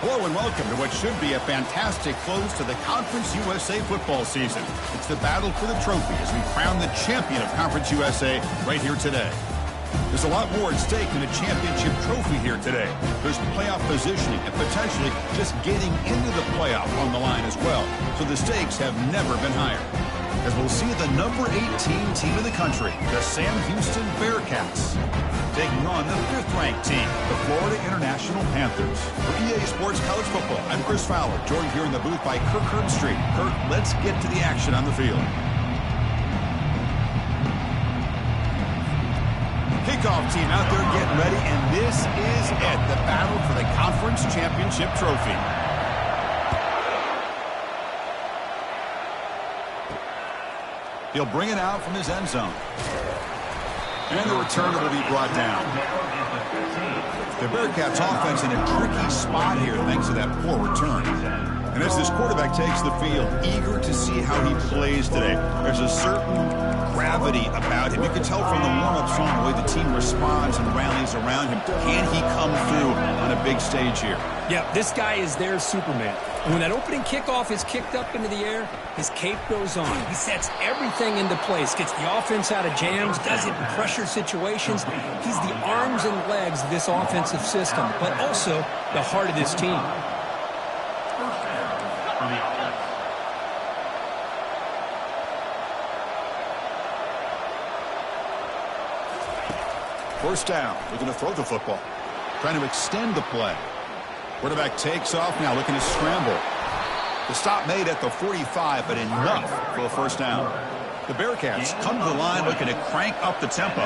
Hello and welcome to what should be a fantastic close to the Conference USA football season. It's the battle for the trophy as we crown the champion of Conference USA right here today. There's a lot more at stake than a championship trophy here today. There's playoff positioning and potentially just getting into the playoff on the line as well. So the stakes have never been higher. As we'll see the number 18 team in the country, the Sam Houston Bearcats, taking on the 5th-ranked team, the Florida International Panthers. For EA Sports College Football, I'm Chris Fowler, joined here in the booth by Kirk Herbstreit. Kirk, let's get to the action on the field. Kickoff team out there getting ready, and this is it, the battle for the Conference Championship Trophy. He'll bring it out from his end zone. And the return will be brought down. The Bearcats offense in a tricky spot here thanks to that poor return. And as this quarterback takes the field, eager to see how he plays today. There's a certain gravity about him. You can tell from the warm-up song the way the team responds and rallies around him. Can he come through on a big stage here? Yeah, this guy is their Superman. And when that opening kickoff is kicked up into the air, his cape goes on. He sets everything into place, gets the offense out of jams, does it in pressure situations. He's the arms and legs of this offensive system, but also the heart of this team. First down, looking to throw the football. Trying to extend the play. Quarterback takes off now, looking to scramble. The stop made at the 45, but enough for a first down. The Bearcats come to the line looking to crank up the tempo.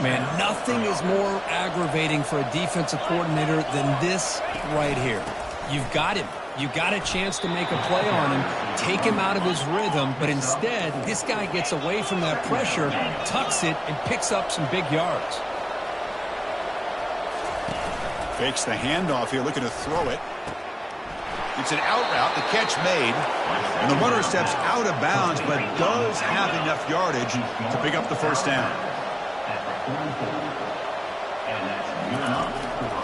Man, nothing is more aggravating for a defensive coordinator than this right here. You've got him. You've got a chance to make a play on him, take him out of his rhythm, but instead, this guy gets away from that pressure, tucks it, and picks up some big yards. Fakes the handoff here, looking to throw it. It's an out route, the catch made. And the runner steps out of bounds, but does have enough yardage to pick up the first down.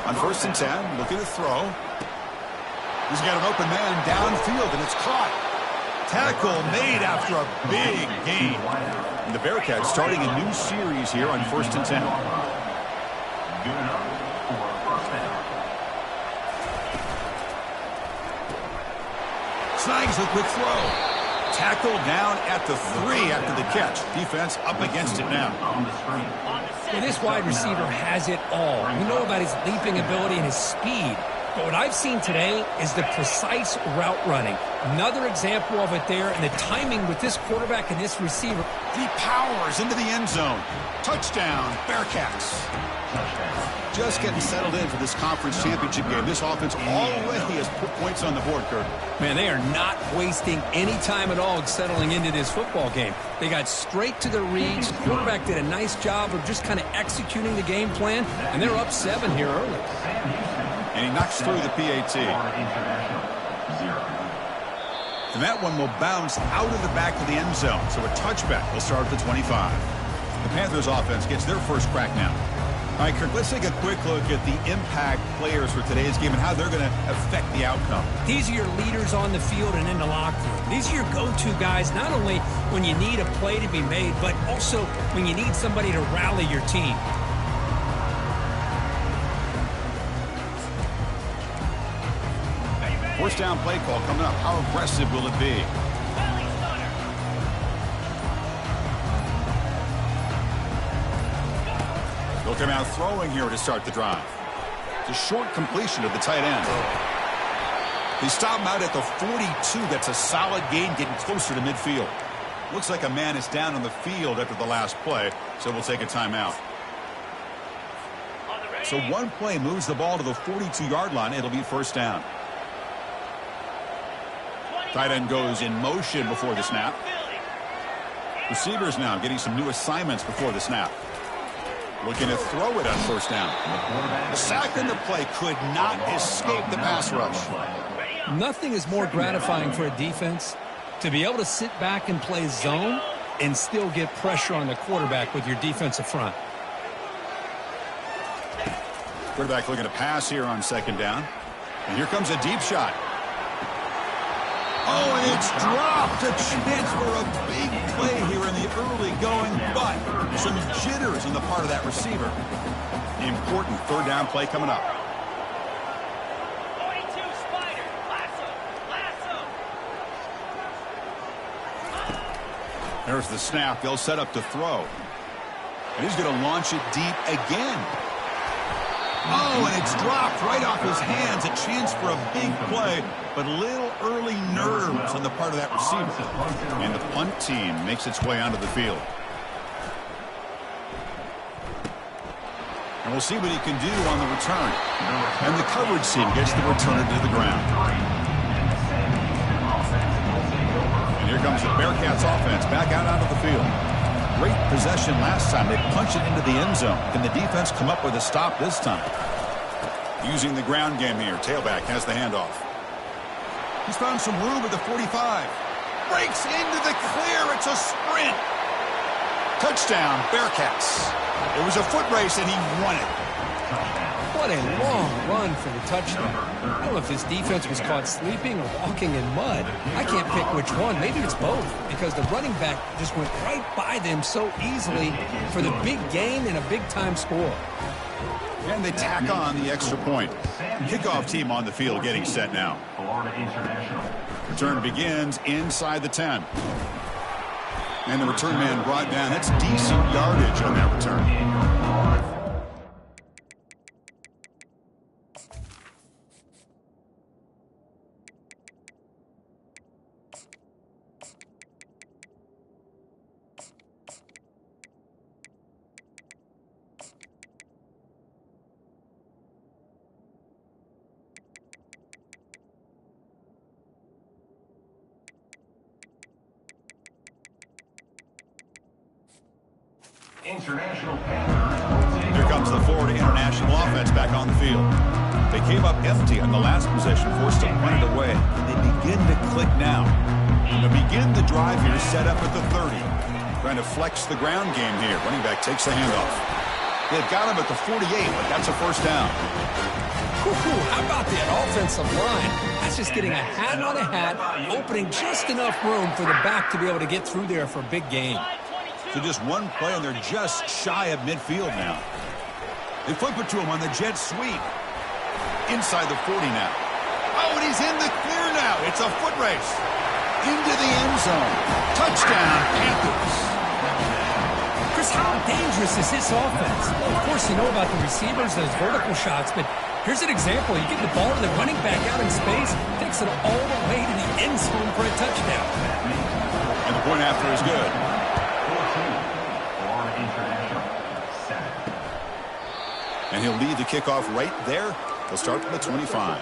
On 1st and 10, looking to throw. He's got an open man downfield, and it's caught. Tackle made after a big gain. And the Bearcats starting a new series here on 1st and 10. Snags a quick throw. Tackle down at the 3 after the catch. Defense up against it now. Well, this wide receiver has it all. We know about his leaping ability and his speed. But what I've seen today is the precise route running. Another example of it there, and the timing with this quarterback and this receiver. He powers into the end zone. Touchdown, Bearcats. Just getting settled in for this conference championship game. This offense already has put points on the board, Kirk. Man, they are not wasting any time at all settling into this football game. They got straight to their reads. Quarterback did a nice job of just kind of executing the game plan, and they're up 7 here early. And he knocks through the PAT. And that one will bounce out of the back of the end zone. So a touchback will start at the 25. The Panthers offense gets their first crack now. All right, Kirk, let's take a quick look at the impact players for today's game and how they're going to affect the outcome. These are your leaders on the field and in the locker room. These are your go-to guys, not only when you need a play to be made, but also when you need somebody to rally your team. First down play call coming up. How aggressive will it be? They'll come out throwing here to start the drive. It's a short completion to the tight end. They stop him out at the 42. That's a solid gain, getting closer to midfield. Looks like a man is down on the field after the last play, so we'll take a timeout. So one play moves the ball to the 42-yard line. It'll be first down. Tight end goes in motion before the snap. Receivers now getting some new assignments before the snap. Looking to throw it on first down. The sack in the play could not escape the pass rush. Nothing is more gratifying for a defense to be able to sit back and play zone and still get pressure on the quarterback with your defensive front. Quarterback looking to pass here on second down. And here comes a deep shot. Oh, and it's dropped. A chance for a big play here in the early going, but some jitters on the part of that receiver. Important third down play coming up. There's the snap. They'll set up to throw. And he's going to launch it deep again. Oh, and it's dropped right off his hands. A chance for a big play, but a little early nerves on the part of that receiver. And the punt team makes its way onto the field. And we'll see what he can do on the return. And the coverage team gets the returner to the ground. And here comes the Bearcats offense back out onto the field. Great possession last time. They punch it into the end zone. Can the defense come up with a stop this time? Using the ground game here. Tailback has the handoff. He's found some room at the 45. Breaks into the clear. It's a sprint. Touchdown, Bearcats. It was a foot race, and he won it. What a long run for the touchdown. I don't know if his defense was caught sleeping or walking in mud. I can't pick which one. Maybe it's both, because the running back just went right by them so easily for the big gain and a big-time score. And they tack on the extra point. Kickoff team on the field getting set now. Return begins inside the 10. And the return man brought down. That's decent yardage on that return. Here comes the Florida International offense back on the field. They came up empty on the last possession, forced to punt it away. They begin to click now. To begin the drive here, set up at the 30. Trying to flex the ground game here. Running back takes the handoff. They've got him at the 48, but that's a first down. How about that offensive line? That's just getting a hat on a hat, opening just enough room for the back to be able to get through there for a big gain. So just one play, and they're just shy of midfield now. They flip it to him on the jet sweep. Inside the 40 now. Oh, and he's in the clear now. It's a foot race. Into the end zone. Touchdown, Panthers. Chris, how dangerous is this offense? Well, of course, you know about the receivers, those vertical shots, but here's an example. You get the ball to the running back out in space, takes it all the way to the end zone for a touchdown. And the point after is good. And he'll lead the kickoff right there. He'll start from the 25.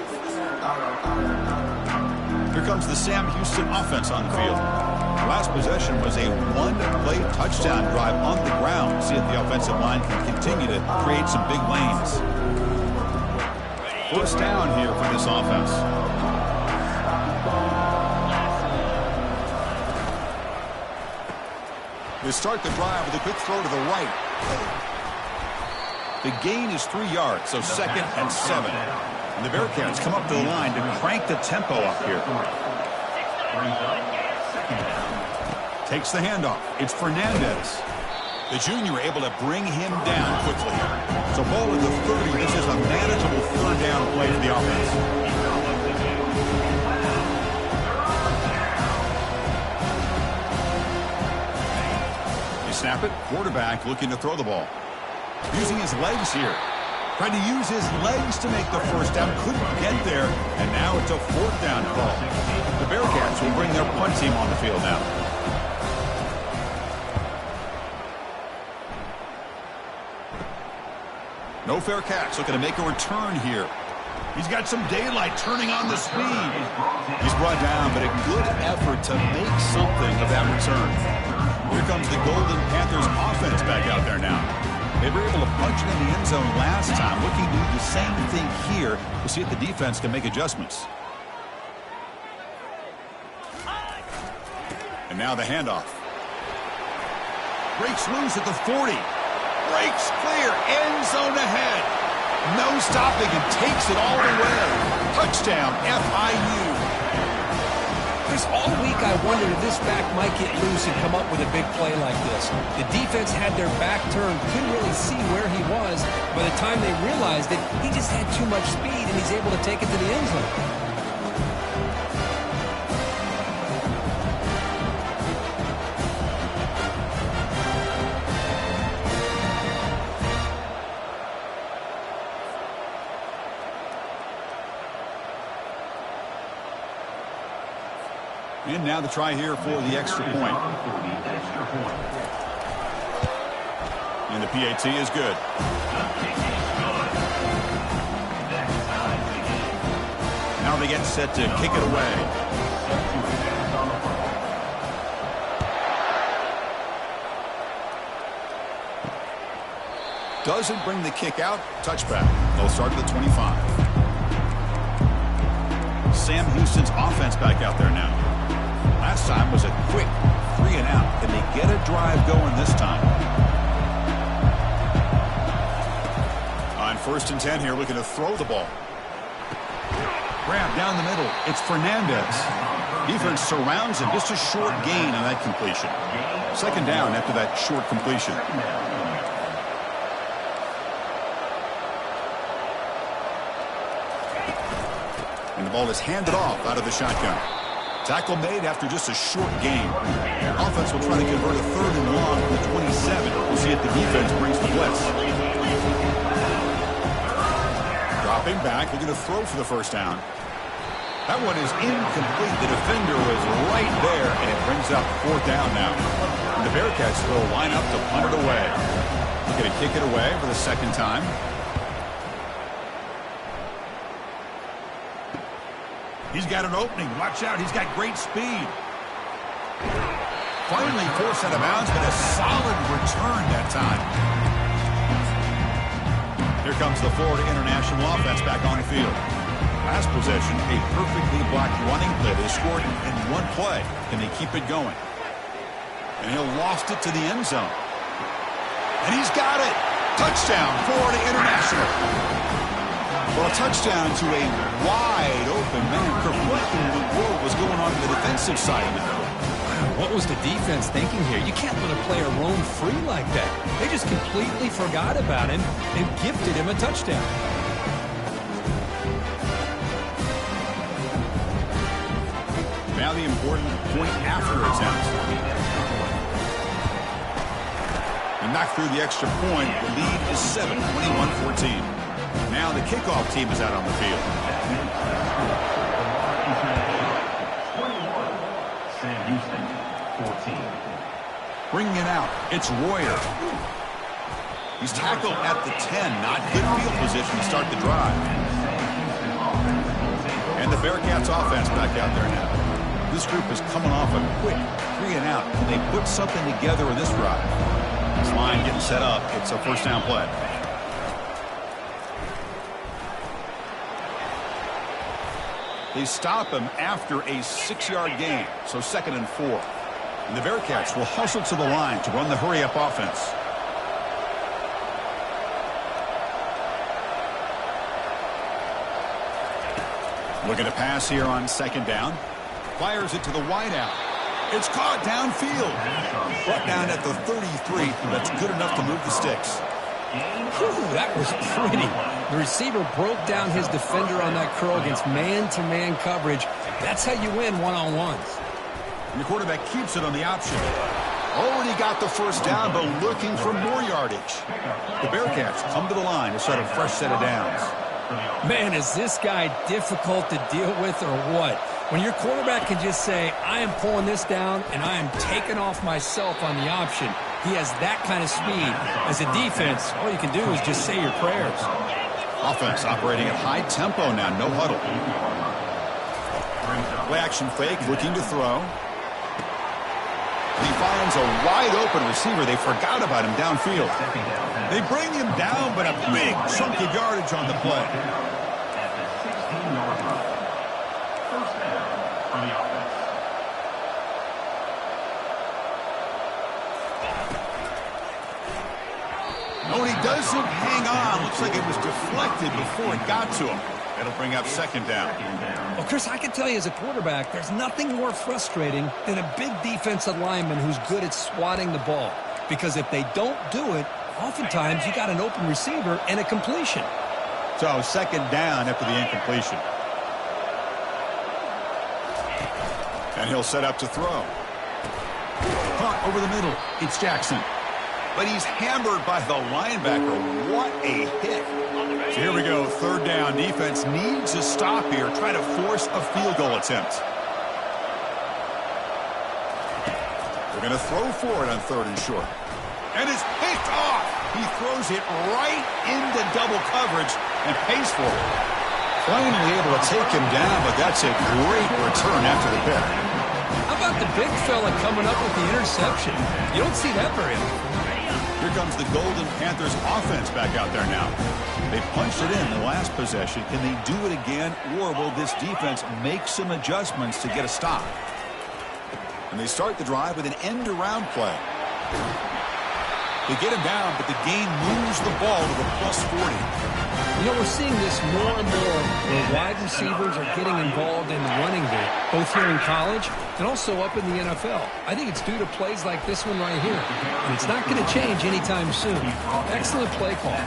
Here comes the Sam Houston offense on the field. Last possession was a one-play touchdown drive on the ground. See if the offensive line can continue to create some big lanes. First down here for this offense. They start the drive with a quick throw to the right. The gain is 3 yards, so 2nd and 7. And the Bearcats come up to the line to crank the tempo up here. Takes the handoff. It's Fernandez. The junior able to bring him down quickly. So ball at the 30. This is a manageable third down play for the offense. They snap it. Quarterback looking to throw the ball. Using his legs here. Trying to use his legs to make the first down. Couldn't get there. And now it's a fourth down call. The Bearcats will bring their punt team on the field now. No fair catch. Looking to make a return here. He's got some daylight turning on the speed. He's brought down, but a good effort to make something of that return. Here comes the Golden Panthers offense back out there now. They were able to punch it in the end zone last time. Looking to do the same thing here to see if the defense can make adjustments. And now the handoff. Breaks loose at the 40. Breaks clear. End zone ahead. No stopping and takes it all the way. Touchdown, FIU. Chris, all week I wondered if this back might get loose and come up with a big play like this. The defense had their back turned, couldn't really see where he was. By the time they realized it, he just had too much speed, and he's able to take it to the end zone. And now the try here for the extra point. And the PAT is good. Now they get set to kick it away. Doesn't bring the kick out. Touchback. They'll start at the 25. Sam Houston's offense back out there now. Last time was a quick 3 and out. Can they get a drive going this time? On 1st and 10 here, looking to throw the ball. Grab down the middle. It's Fernandez. Defense surrounds him. Just a short gain on that completion. 2nd down after that short completion. And the ball is handed off out of the shotgun. Tackle made after just a short gain. Offense will try to convert a 3rd and long to the 27. We'll see if the defense brings the blitz. Dropping back, looking to throw for the 1st down. That one is incomplete. The defender was right there, and it brings up 4th down now. And the Bearcats will line up to punt it away. Looking to kick it away for the 2nd time. He's got an opening. Watch out. He's got great speed. Finally forced out of bounds, but a solid return that time. Here comes the Florida International offense back on the field. Last possession, a perfectly blocked running play. They scored in one play. Can they keep it going? And he lost it to the end zone. And he's got it. Touchdown, Florida International. Well, a touchdown to a wide open man. Kirk, what in the world was going on the defensive side of it? What was the defense thinking here? You can't let a player roam free like that. They just completely forgot about him and gifted him a touchdown. Now the important point after attempt. And knocked through the extra point. The lead is 7, 21-14. Now the kickoff team is out on the field. Sam Houston, 14. Bringing it out, it's Royer. He's tackled at the 10. Not good field position to start the drive. And the Bearcats offense back out there now. This group is coming off a quick 3 and out. Can they put something together in this drive? This line getting set up. It's a 1st down play. They stop him after a 6-yard gain, so 2nd and 4. And the Bearcats will hustle to the line to run the hurry-up offense. Looking to pass here on 2nd down. Fires it to the wideout. It's caught downfield. Brought down at the 33. That's good enough to move the sticks. Whew, that was pretty. The receiver broke down his defender on that curl against man-to-man coverage. That's how you win one-on-ones. And the quarterback keeps it on the option. Already got the 1st down, but looking for more yardage. The Bearcats come to the line to start a fresh set of downs. Man, is this guy difficult to deal with or what? When your quarterback can just say, I am pulling this down and I am taking off myself on the option. He has that kind of speed. As a defense, all you can do is just say your prayers. Offense operating at high tempo now, no huddle. Play action fake, looking to throw. He finds a wide open receiver. They forgot about him downfield. They bring him down, but a big chunk of yardage on the play. At the 16-yard line. 1st down from the offense. Oh, and he doesn't hang on. Looks like it was deflected before it got to him. That'll bring up second down. Well, Chris, I can tell you as a quarterback, there's nothing more frustrating than a big defensive lineman who's good at swatting the ball. Because if they don't do it, oftentimes you got an open receiver and a completion. So second down after the incompletion. And he'll set up to throw. Caught over the middle. It's Jackson. But he's hammered by the linebacker. What a hit. So here we go. Third down. Defense needs a stop here. Try to force a field goal attempt. They're going to throw for it on third and short. And it's picked off. He throws it right into double coverage and pays for it. Finally able to take him down, but that's a great return after the pick. How about the big fella coming up with the interception? You don't see that very often. Here comes the Golden Panthers offense back out there now. They punched it in the last possession. Can they do it again, or will this defense make some adjustments to get a stop? And they start the drive with an end-around play. They get him down, but the gain moves the ball to the +40. You know, we're seeing this more and more where wide receivers are getting involved in the running game, both here in college and also up in the NFL. I think it's due to plays like this one right here. And it's not going to change anytime soon. Excellent play call.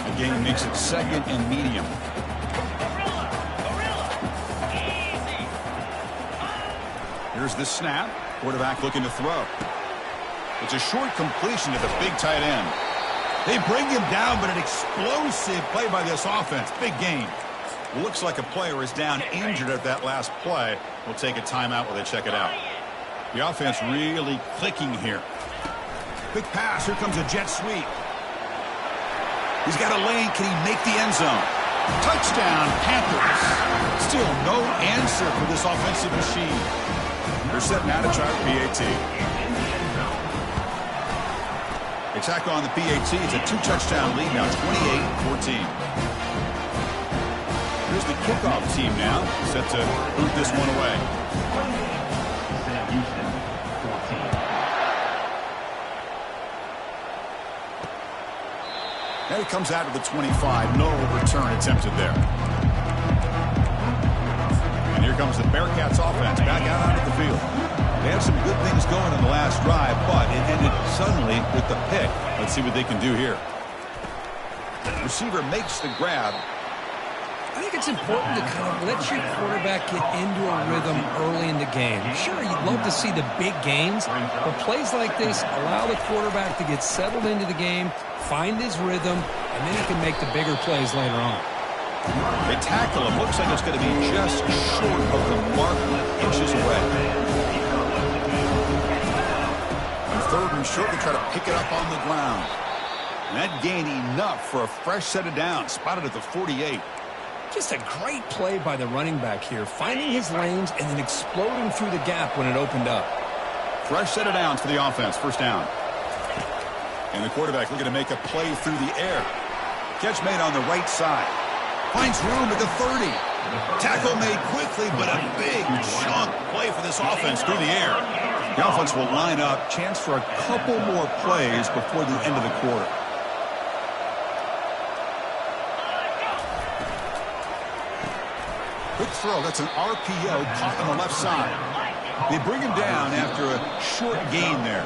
The game makes it second and medium. Here's the snap. Quarterback looking to throw. It's a short completion to the big tight end. They bring him down, but an explosive play by this offense. Big gain. Looks like a player is down injured at that last play. We'll take a timeout while they check it out. The offense really clicking here. Quick pass. Here comes a jet sweep. He's got a lane. Can he make the end zone? Touchdown, Panthers. Still no answer for this offensive machine. They're set now to try the PAT. They tackle on the PAT. It's a two-touchdown lead now, 28-14. Here's the kickoff team now, set to boot this one away. And it comes out of the 25. No return attempted there. And here comes the Bearcats offense back out onto the field. They had some good things going in the last drive, but it ended suddenly with the pick. Let's see what they can do here. Receiver makes the grab. I think it's important to kind of let your quarterback get into a rhythm early in the game. Sure, you'd love to see the big gains, but plays like this allow the quarterback to get settled into the game, find his rhythm, and then he can make the bigger plays later on. They tackle him. Looks like it's going to be just short of the mark, inches away. And third and short, they try to pick it up on the ground. And that gained enough for a fresh set of downs, spotted at the 48. Just a great play by the running back here, finding his lanes and then exploding through the gap when it opened up. Fresh set of downs for the offense, first down. And the quarterback looking to make a play through the air. Catch made on the right side. Finds room at the 30. Tackle made quickly, but a big chunk play for this offense through the air. The offense will line up. Chance for a couple more plays before the end of the quarter. Quick throw. That's an RPO caught on the left side. They bring him down after a short gain there.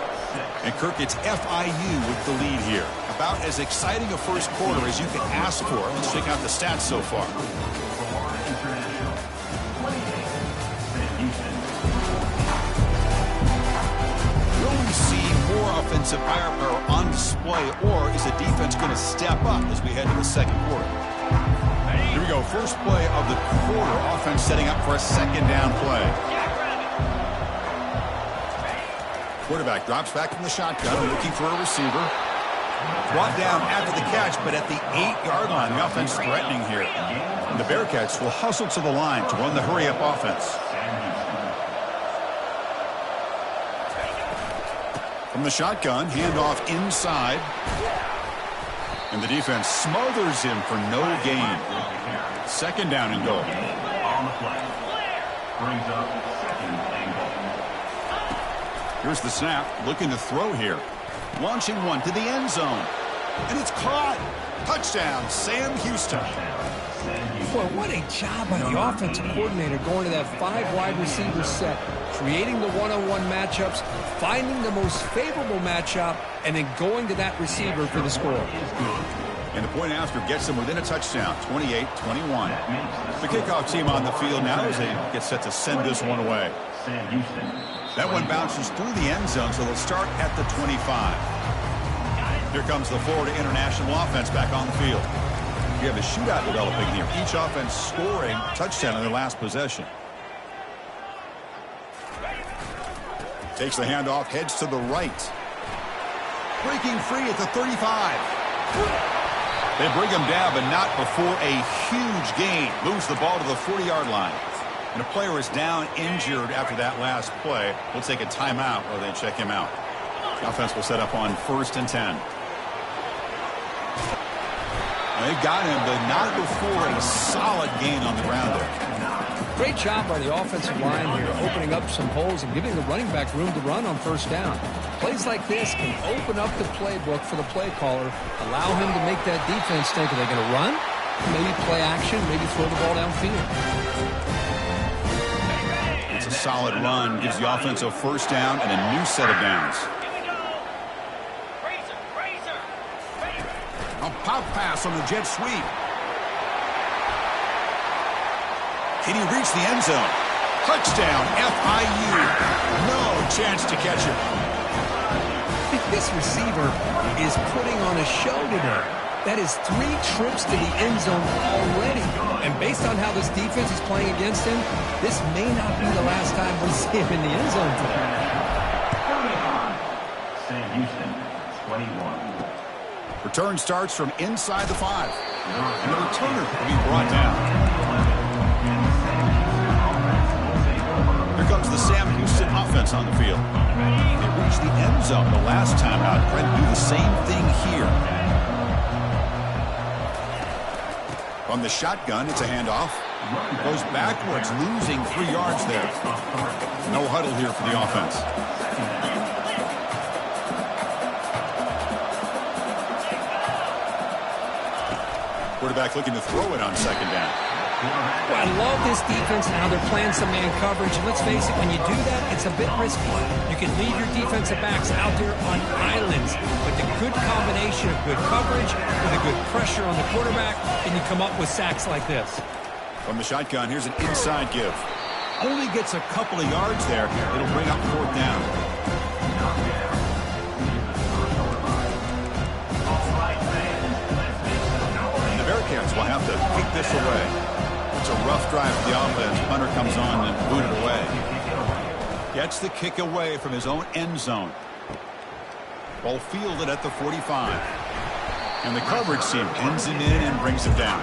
And Kirk, it's FIU with the lead here. About as exciting a first quarter as you can ask for. Let's check out the stats so far. Will we see more offensive firepower on display, or is the defense going to step up as we head to the second quarter? Here we go. First play of the quarter. Offense setting up for a second down play. Quarterback drops back from the shotgun, looking for a receiver. Brought down after the catch, but at the 8-yard line, the offense threatening here. And the Bearcats will hustle to the line to run the hurry-up offense. From the shotgun, handoff inside. And the defense smothers him for no gain. Second down and goal. On the play. Brings up second and goal. Here's the snap, looking to throw here. Launching one to the end zone. And it's caught. Touchdown, Sam Houston. Boy, what a job by the offensive coordinator going to that 5 wide receiver set, creating the one-on-one matchups, finding the most favorable matchup, and then going to that receiver for the score. And the point after gets them within a touchdown, 28-21. The kickoff team on the field now as they get set to send this one away. That one bounces through the end zone, so they'll start at the 25. Here comes the Florida International offense back on the field. You have a shootout developing here. Each offense scoring a touchdown in their last possession. Takes the handoff, heads to the right. Breaking free at the 35. They bring him down, but not before a huge gain. Moves the ball to the 40-yard line. And a player is down injured after that last play. We'll take a timeout or they check him out. The offense will set up on 1st and 10. They've got him, but not before a solid gain on the ground there. Great job by the offensive line here, opening up some holes and giving the running back room to run on 1st down. Plays like this can open up the playbook for the play caller, allow him to make that defense think, are they going to run? Maybe play action, maybe throw the ball downfield. It's a solid run, gives the offense a 1st down and a new set of downs. A pop pass on the jet sweep. Can he reach the end zone? Touchdown, FIU. No chance to catch him. This receiver is putting on a show today. That is 3 trips to the end zone already. And based on how this defense is playing against him, this may not be the last time we see him in the end zone today. Sam Houston, 21. Return starts from inside the 5. And the returner will be brought down. Here comes the Sam Houston offense on the field. They reached the end zone the last time out. Trying to do the same thing here. From the shotgun, it's a handoff. Goes backwards, losing 3 yards there. No huddle here for the offense. Quarterback looking to throw it on 2nd down. Well, I love this defense and how they're playing some man coverage. And let's face it, when you do that, it's a bit risky. You can leave your defensive backs out there on islands. But the good combination of good coverage with a good pressure on the quarterback, and you come up with sacks like this. From the shotgun, here's an inside give. Only gets a couple of yards there. It'll bring up 4th down. The Bearcats will have to kick this away. It's a rough drive for the offense. Punter comes on and booted away. Gets the kick away from his own end zone. Ball fielded at the 45. And the coverage team pins him in and brings him down.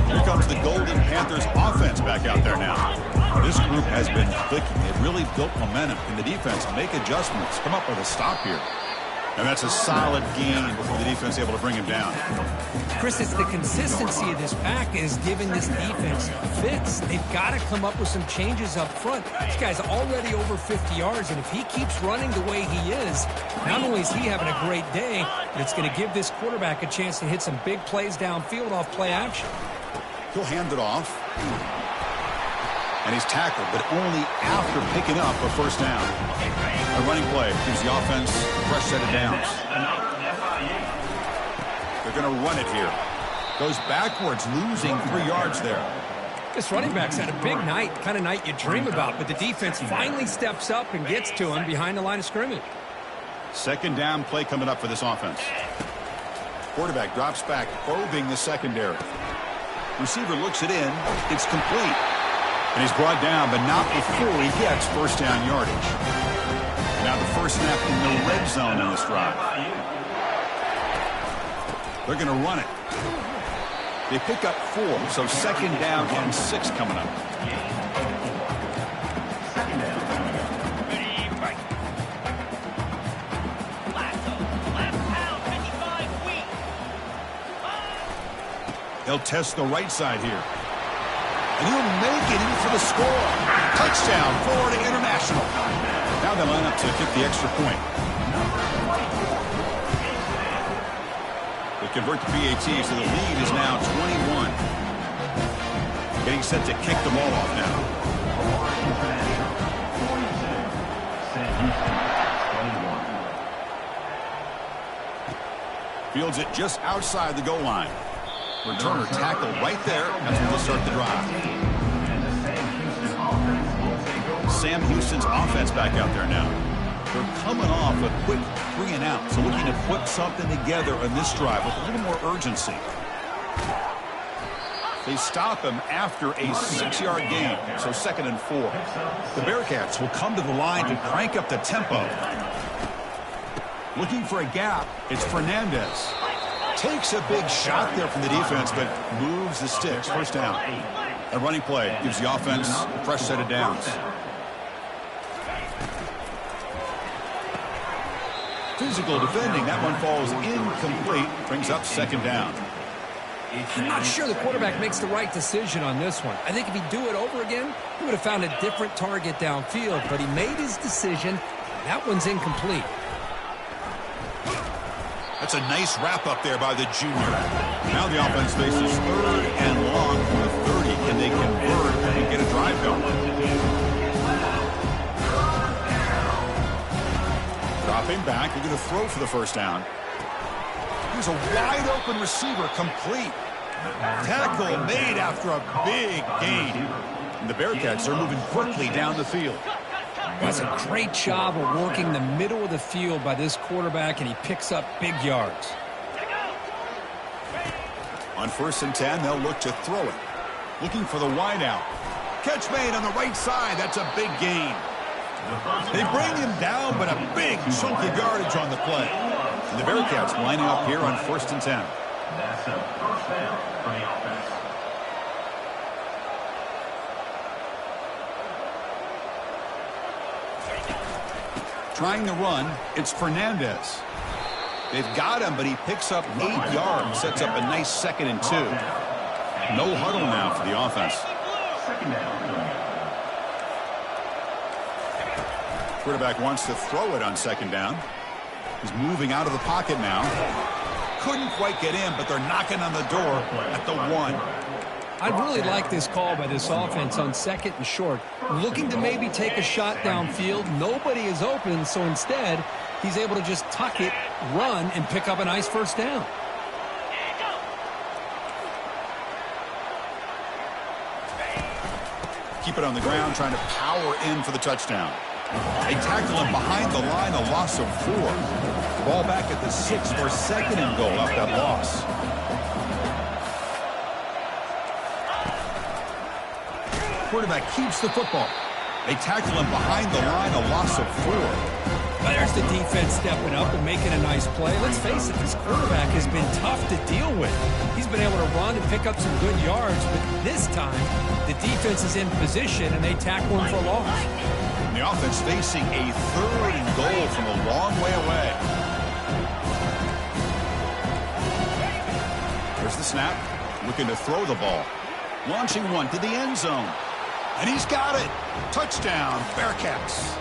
Here comes the Golden Panthers offense back out there now. This group has been clicking. They've really built momentum. Can the defense make adjustments? Come up with a stop here. And that's a solid gain before the defense is able to bring him down. Chris, it's the consistency of this pack is giving this defense fits. They've got to come up with some changes up front. This guy's already over 50 yards, and if he keeps running the way he is, not only is he having a great day, but it's going to give this quarterback a chance to hit some big plays downfield off play action. He'll hand it off. And he's tackled, but only after picking up a 1st down. A running play gives the offense a fresh set of downs. They're going to run it here. Goes backwards, losing 3 yards there. This running back's had a big night, kind of night you dream about, but the defense finally steps up and gets to him behind the line of scrimmage. 2nd down play coming up for this offense. Quarterback drops back, probing the secondary. Receiver looks it in. It's complete. And he's brought down, but not before he gets 1st down yardage. Now the first snap in the red zone on this drive. They're going to run it. They pick up 4, so 2nd down and 6 coming up. They'll test the right side here. And he'll make it in for the score. Touchdown, Florida International. Now they line up to kick the extra point. convert the PAT, so the lead is now 21. Getting set to kick the ball off now. Fields it just outside the goal line. Returner tackled right there. That's when they'll start the drive. Sam Houston's offense back out there now. They're coming off a quick 3 and out, so looking to put something together on this drive with a little more urgency. They stop him after a 6-yard gain, so 2nd and 4. The Bearcats will come to the line to crank up the tempo. Looking for a gap, it's Fernandez. Takes a big shot there from the defense, but moves the sticks. First down. A running play gives the offense a fresh set of downs. Physical defending. That one falls incomplete. Brings up 2nd down. I'm not sure the quarterback makes the right decision on this one. I think if he'd do it over again, he would have found a different target downfield, but he made his decision. That one's incomplete. That's a nice wrap-up there by the junior. Now the offense faces 3rd and long from the 30. Can they convert and get a drive going? Dropping back. They're going to throw for the first down. Here's a wide-open receiver, complete. Tackle made after a big gain. And the Bearcats are moving quickly down the field. That's a great job of working the middle of the field by this quarterback, and he picks up big yards. On 1st and 10, they'll look to throw it. Looking for the wideout. Catch made on the right side. That's a big gain. They bring him down, but a big chunk of yardage on the play. And the Bearcats lining up here on 1st and 10. That's a first down for the offense. Trying to run, it's Fernandez. They've got him, but he picks up 8 yards, sets up a nice 2nd and 2. No huddle now for the offense. 2nd down. Quarterback wants to throw it on 2nd down. He's moving out of the pocket now. Couldn't quite get in, but they're knocking on the door at the 1. I'd really like this call by this offense on 2nd and short. Looking to maybe take a shot downfield. Nobody is open, so instead, he's able to just tuck it, run, and pick up a nice first down. Keep it on the ground, trying to power in for the touchdown. They tackle him behind the line, a loss of 4. Ball back at the 6 for 2nd and goal off that loss. Quarterback keeps the football. They tackle him behind the line, a loss of 4. Well, there's the defense stepping up and making a nice play. Let's face it, this quarterback has been tough to deal with. He's been able to run and pick up some good yards, but this time, the defense is in position and they tackle him for a loss. And the offense facing a 3rd and goal from a long way away. There's the snap. Looking to throw the ball. Launching one to the end zone. And he's got it. Touchdown, Bearcats.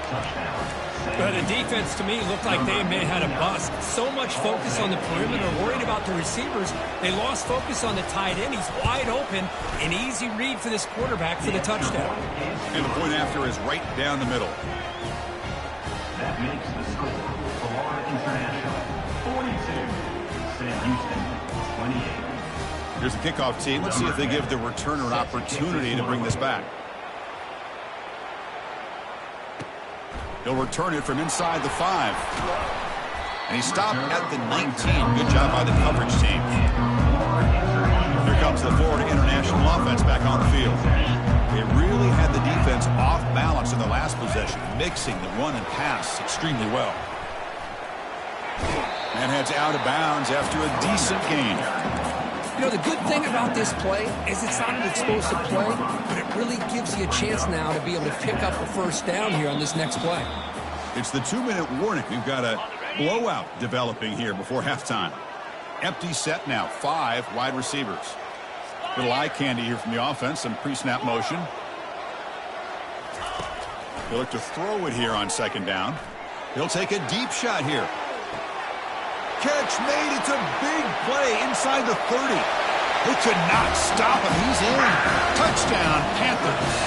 But the defense, to me, looked like they may have had a bust. So much focus on the perimeter, worried about the receivers. They lost focus on the tight end. He's wide open. An easy read for this quarterback for the touchdown. And the point after is right down the middle. That makes the score. Florida International, 42. Sam Houston, 28. Here's the kickoff team. Let's see if they give the returner an opportunity to bring this back. He'll return it from inside the 5. And he stopped at the 19. Good job by the coverage team. Here comes the Florida International offense back on the field. They really had the defense off balance in the last possession, mixing the run and pass extremely well. And heads out of bounds after a decent gain. You know, the good thing about this play is it's not an explosive play, but it really gives you a chance now to be able to pick up a first down here on this next play. It's the 2-minute warning. We've got a blowout developing here before halftime. Empty set now, 5 wide receivers. Little eye candy here from the offense, some pre-snap motion. They look to throw it here on 2nd down. He'll take a deep shot here. catch made. It's a big play inside the 30. They could not stop him. He's in. Touchdown, Panthers.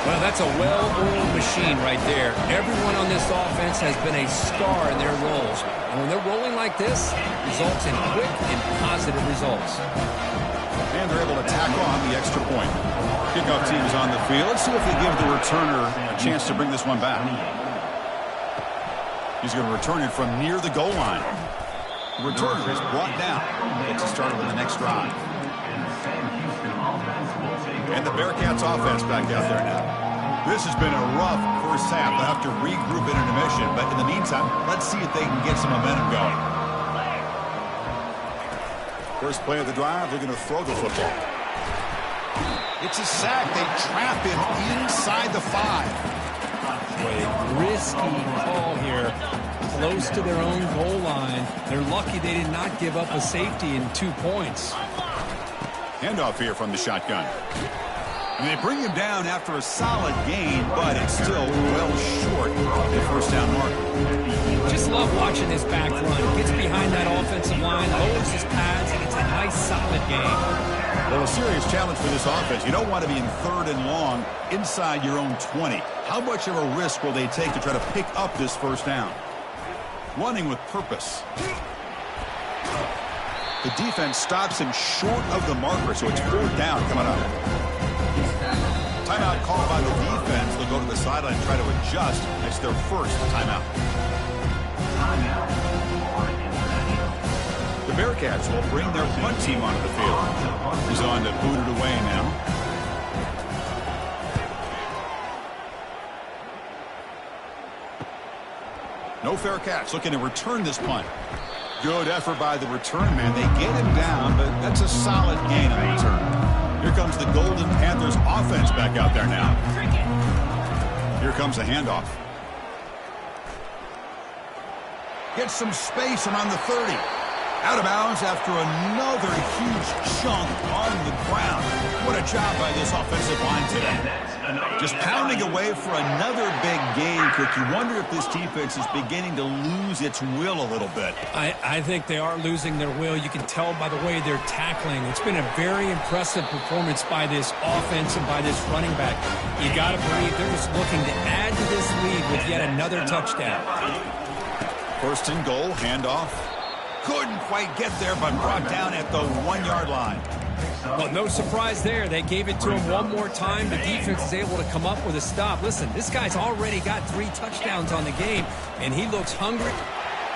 Well, that's a well-oiled machine right there. Everyone on this offense has been a star in their roles. And when they're rolling like this, results in quick and positive results. And they're able to tack on the extra point. Kickoff team is on the field. Let's see if they give the returner a chance to bring this one back. He's going to return it from near the goal line. The returner is brought down. Gets us started with the next drive. And the Bearcats offense back out there now. This has been a rough first half. They'll have to regroup in intermission. But in the meantime, let's see if they can get some momentum going. First play of the drive, they're going to throw the football. It's a sack. They trap him inside the 5. A risky call here, close to their own goal line. They're lucky they did not give up a safety in 2 points. Handoff here from the shotgun. And they bring him down after a solid gain, but it's still well short of the first down mark. Just love watching his back run. Gets behind that offensive line, lowers his pads, and it's a nice, solid game. Well, a serious challenge for this offense. You don't want to be in 3rd and long inside your own 20. How much of a risk will they take to try to pick up this first down? Running with purpose. The defense stops him short of the marker, so it's 4th down coming up. Timeout called by the defense. They'll go to the sideline and try to adjust. It's their first timeout. The Bearcats will bring their punt team onto the field. He's on to boot it away now. No fair catch. Looking to return this punt. Good effort by the return man. They get him down, but that's a solid gain on the return. Here comes the Golden Panthers offense back out there now. Here comes the handoff. Gets some space around the 30. Out of bounds after another huge chunk on the ground. What a job by this offensive line today. Just pounding away for another big gain, Kirk. You wonder if this defense is beginning to lose its will a little bit. I think they are losing their will. You can tell by the way they're tackling. It's been a very impressive performance by this offense and by this running back. You got to believe they're just looking to add to this lead with yet another touchdown. 1st and goal, handoff. Couldn't quite get there, but brought down at the 1-yard line. Well, no surprise there. They gave it to him one more time. The defense is able to come up with a stop. Listen, this guy's already got 3 touchdowns on the game, and he looks hungry.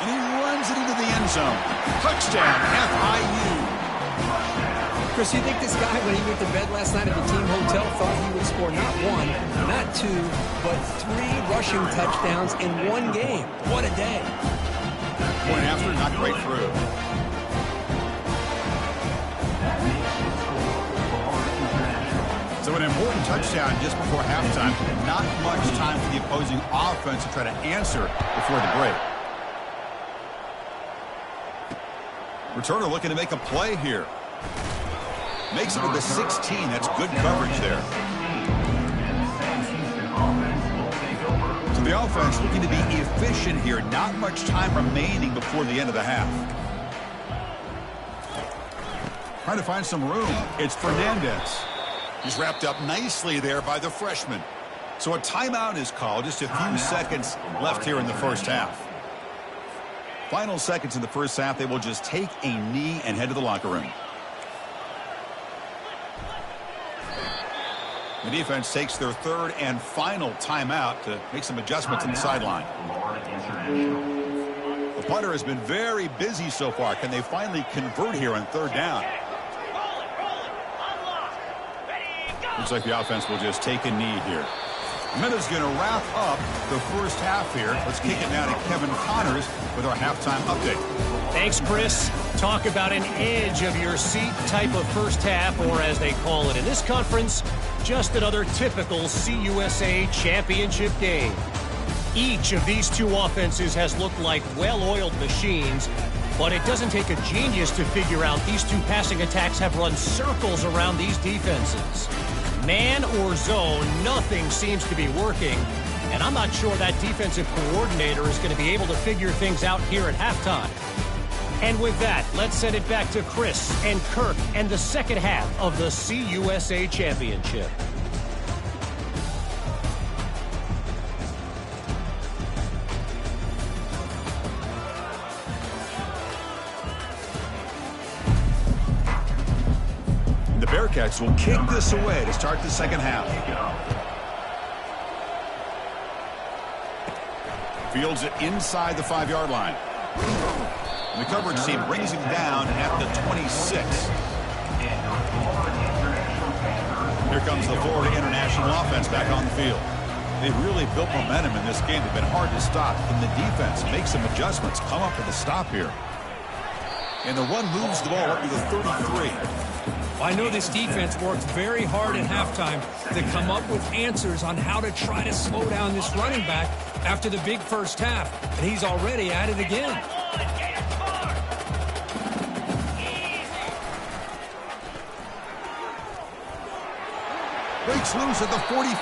And he runs it into the end zone. Touchdown, FIU. Chris, you think this guy, when he went to bed last night at the team hotel, thought he would score not 1, not 2, but 3 rushing touchdowns in 1 game? What a day. Point after, not quite through. So an important touchdown just before halftime. Not much time for the opposing offense to try to answer before the break. Returner looking to make a play here. Makes it to the 16. That's good coverage there. So the offense looking to be efficient here. Not much time remaining before the end of the half. Trying to find some room. It's Fernandez. He's wrapped up nicely there by the freshman. So a timeout is called. Just a few seconds left here in the first half. Final seconds in the first half. They will just take a knee and head to the locker room. The defense takes their 3rd and final timeout to make some adjustments in the sideline. The punter has been very busy so far. Can they finally convert here on 3rd down? Looks like the offense will just take a knee here. Minuta's going to wrap up the first half here. Let's kick it now to Kevin Connors with our halftime update. Thanks, Chris. Talk about an edge of your seat type of first half, or as they call it in this conference, just another typical CUSA championship game. Each of these 2 offenses has looked like well-oiled machines, but it doesn't take a genius to figure out these 2 passing attacks have run circles around these defenses. Man or zone, nothing seems to be working, And I'm not sure that defensive coordinator is going to be able to figure things out here at halftime. And with that, let's send it back to Chris and Kirk and the second half of the CUSA Championship. The Bearcats will kick this away to start the second half. Fields it inside the 5-yard line. The coverage team brings him down at the 26. Here comes the Florida International offense back on the field. They've really built momentum in this game. They've been hard to stop. And the defense makes some adjustments, come up with a stop here. And the run moves the ball up to the 33. I know this defense worked very hard at halftime to come up with answers on how to try to slow down this running back after the big first half. And he's already at it again. Breaks loose at the 45.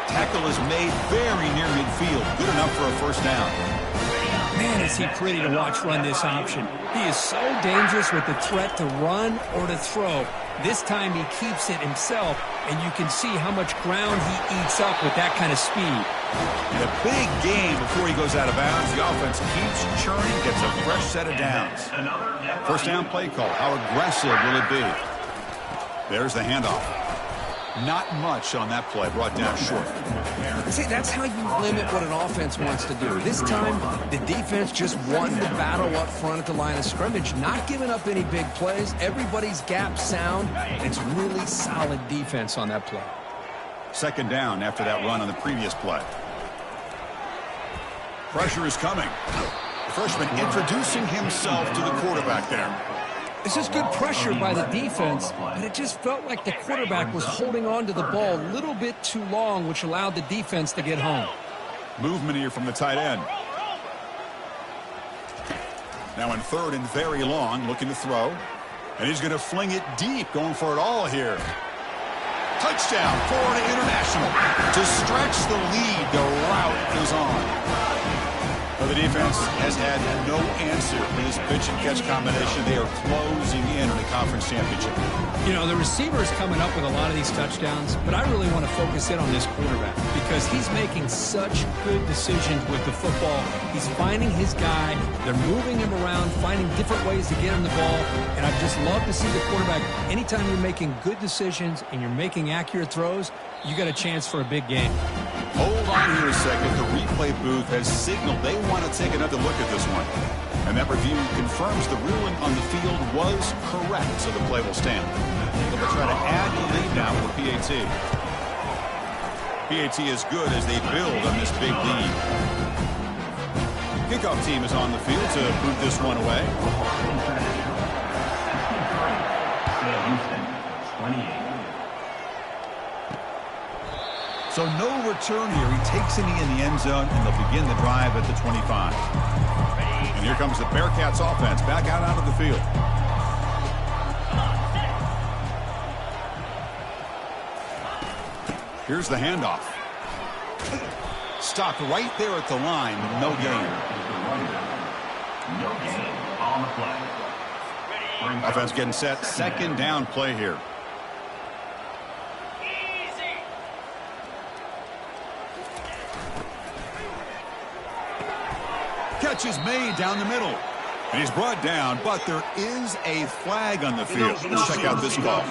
Tackle is made very near midfield. Good enough for a first down. Man, is he pretty to watch run this option. He is so dangerous with the threat to run or to throw. This time he keeps it himself, and you can see how much ground he eats up with that kind of speed. In a big game before he goes out of bounds, the offense keeps churning, gets a fresh set of downs. First down play call. How aggressive will it be? There's the handoff. Not much on that play, brought down short. See, that's how you limit what an offense wants to do. This time, the defense just won the battle up front at the line of scrimmage, not giving up any big plays. Everybody's gap sound. It's really solid defense on that play. Second down after that run on the previous play. Pressure is coming. The freshman introducing himself to the quarterback there. This is good pressure by the defense, but it just felt like the quarterback was holding on to the ball a little bit too long, which allowed the defense to get home. Movement here from the tight end. Now in third and very long, looking to throw. And he's going to fling it deep, going for it all here. Touchdown, Florida International. To stretch the lead, the route is on. Well, the defense has had no answer for this pitch and catch combination. They are closing in on the conference championship. You know, the receiver's coming up with a lot of these touchdowns, but I really want to focus in on this quarterback because he's making such good decisions with the football. He's finding his guy. They're moving him around, finding different ways to get him the ball, and I just love to see the quarterback. Anytime you're making good decisions and you're making accurate throws, you got a chance for a big game. Hold on here a second. The replay booth has signaled they want to take another look at this one. And that review confirms the ruling on the field was correct, so the play will stand. They'll try to add the lead now for PAT. PAT is good as they build on this big lead. Kickoff team is on the field to move this one away. So no return here. He takes it in the end zone, and they'll begin the drive at the 25. And here comes the Bearcats offense back out onto the field. Here's the handoff. Stopped right there at the line, no gain. No gain on the play. Offense getting set. Second down play here. Catch is made down the middle. And he's brought down, but there is a flag on the field. Let's check out this call.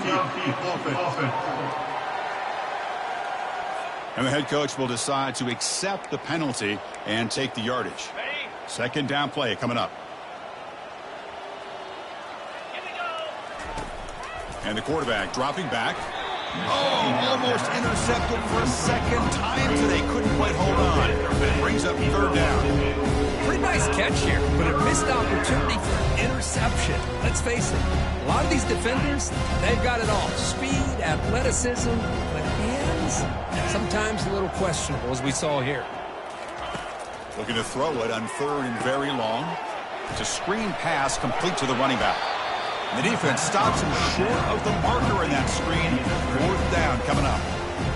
And the head coach will decide to accept the penalty and take the yardage. Second down play coming up. And the quarterback dropping back. Oh, almost intercepted for a second time today. Couldn't quite hold on. It brings up third down. Pretty nice catch here, but a missed opportunity for an interception. Let's face it, a lot of these defenders, they've got it all. Speed, athleticism, but hands, sometimes a little questionable, as we saw here. Looking to throw it on third and very long. It's a screen pass complete to the running back. And the defense stops him short of the marker in that screen. Fourth down coming up.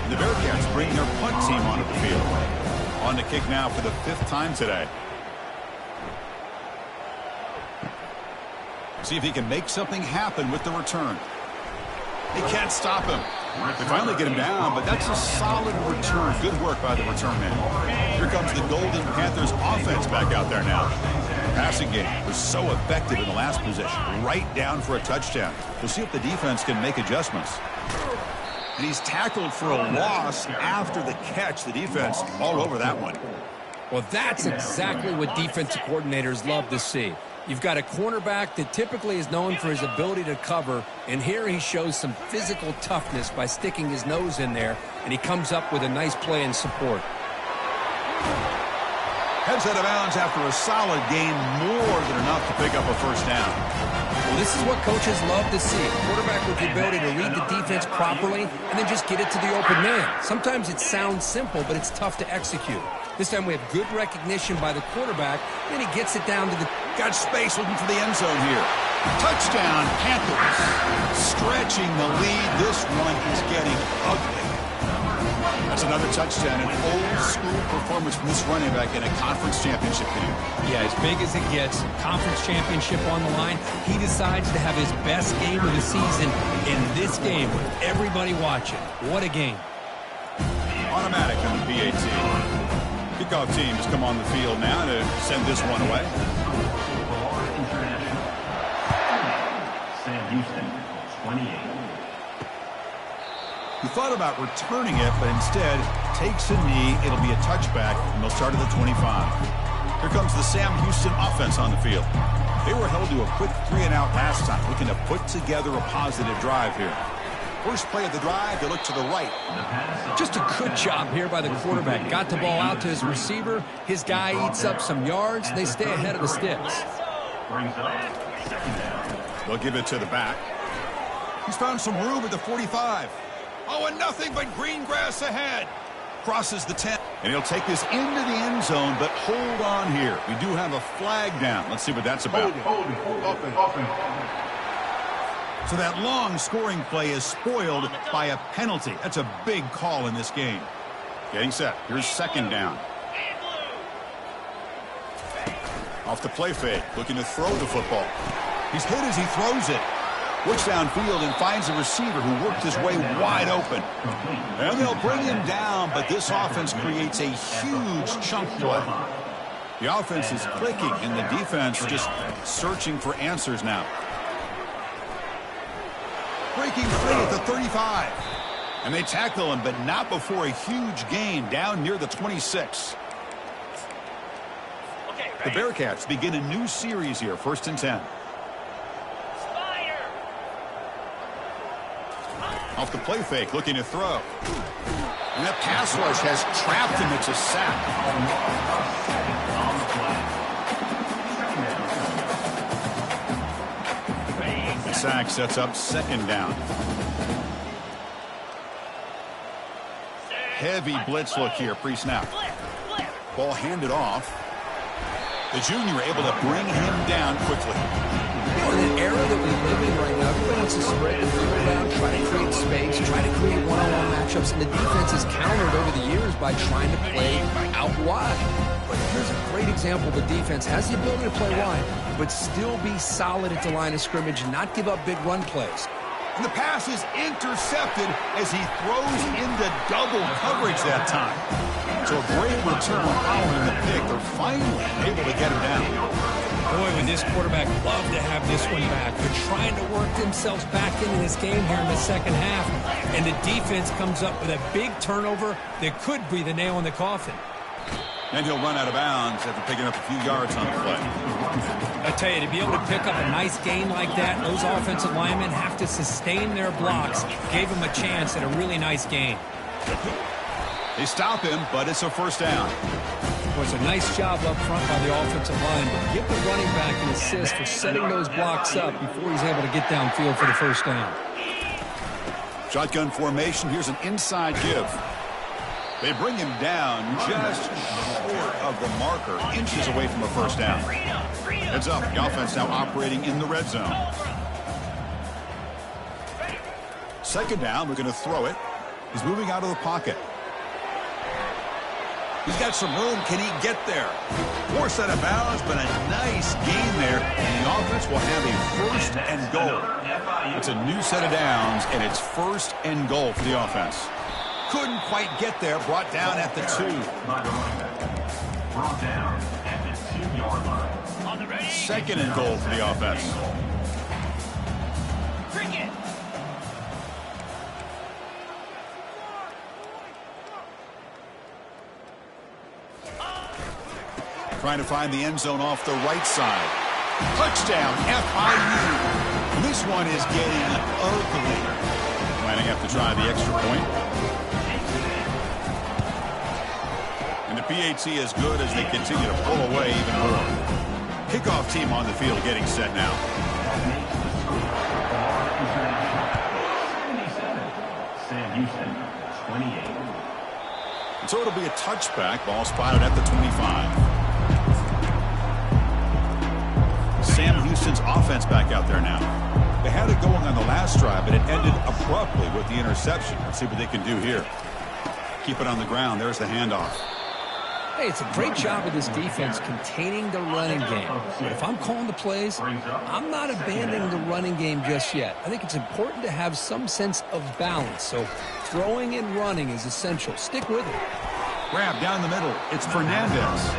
The Bearcats bring their punt team onto the field. On the kick now for the 5th time today. See if he can make something happen with the return. They can't stop him. They finally get him down, but that's a solid return. Good work by the return man. Here comes the Golden Panthers offense back out there now. Passing game was so effective in the last possession. Right down for a touchdown. We'll see if the defense can make adjustments. And he's tackled for a loss after the catch. The defense all over that one. Well, that's exactly what defensive coordinators love to see. You've got a cornerback that typically is known for his ability to cover, and here he shows some physical toughness by sticking his nose in there, and he comes up with a nice play in support. Heads out of bounds after a solid gain, more than enough to pick up a first down. Well, this is what coaches love to see. A quarterback with the ability to read the defense properly and then just get it to the open man. Sometimes it sounds simple, but it's tough to execute. This time we have good recognition by the quarterback, and he gets it down to the... Got space looking for the end zone here. Touchdown, Panthers. Stretching the lead. This one is getting ugly. That's another touchdown, an old-school performance from this running back in a conference championship game. Yeah, as big as it gets, conference championship on the line, he decides to have his best game of the season in this game with everybody watching. What a game. Automatic on the PAT. Kickoff team has come on the field now to send this one away. Sam Houston, 28. He thought about returning it, but instead takes a knee. It'll be a touchback, and they'll start at the 25. Here comes the Sam Houston offense on the field. They were held to a quick 3-and-out last time, looking to put together a positive drive here. First play of the drive, they look to the right. Just a good job here by the quarterback. Got the ball out to his receiver. His guy eats up some yards. They stay ahead of the sticks. They'll give it to the back. He's found some room at the 45. Oh, and nothing but green grass ahead. Crosses the 10. And he'll take this into the end zone, but hold on here. We do have a flag down. Let's see what that's about. So that long scoring play is spoiled by a penalty. That's a big call in this game. Getting set. Here's second down. Off the play fake. Looking to throw the football. He's hit as he throws it. Looks downfield and finds a receiver who worked his way wide open. And they'll bring him down, but this offense creates a huge chunk play. The offense is clicking, and the defense just searching for answers now. Breaking free at the 35. And they tackle him, but not before a huge gain down near the 26. The Bearcats begin a new series here, 1st and 10. Off the play fake, looking to throw. And that pass rush has trapped him. It's a sack. The sack sets up second down. Heavy blitz look here, pre-snap. Ball handed off. The junior able to bring him down quickly. You know, in an era that we live in right now, everybody wants to spread the field around, try to create space, try to create one-on-one matchups, and the defense is countered over the years by trying to play out wide. But here's a great example. The defense has the ability to play wide, but still be solid at the line of scrimmage and not give up big run plays. And the pass is intercepted as he throws into double coverage that time. So a great return following the pick. They're finally able to get him down. Boy, would this quarterback love to have this one back. They're trying to work themselves back into this game here in the second half. And the defense comes up with a big turnover that could be the nail in the coffin. And he'll run out of bounds after picking up a few yards on the play. I tell you, to be able to pick up a nice gain like that, those offensive linemen have to sustain their blocks. Gave him a chance at a really nice gain. They stop him, but it's a first down. It was a nice job up front by the offensive line, but give the running back an assist for setting those blocks up before he's able to get downfield for the first down. Shotgun formation. Here's an inside give. They bring him down just short of the marker, inches away from a first down. Heads up, the offense now operating in the red zone. Second down, we're going to throw it. He's moving out of the pocket. He's got some room. Can he get there? Forced out of bounds, but a nice gain there. And the offense will have a first and goal. It's a new set of downs, and it's first and goal for the offense. Couldn't quite get there. Brought down at the 2. Brought down at the 2-yard line. Second and goal for the offense. Trying to find the end zone off the right side. Touchdown, FIU. This one is getting ugly. Might have to try the extra point. And the PAT is good as they continue to pull away even more. Kickoff team on the field getting set now. 77. Sam Houston, 28. And so it'll be a touchback. Ball spotted at the 25. Sam Houston's offense back out there now. They had it going on the last drive, but it ended abruptly with the interception. Let's see what they can do here. Keep it on the ground. There's the handoff. Hey, it's a great job of this defense containing the running game. But if I'm calling the plays, I'm not abandoning the running game just yet. I think it's important to have some sense of balance. So throwing and running is essential. Stick with it. Grab down the middle. It's Fernandez.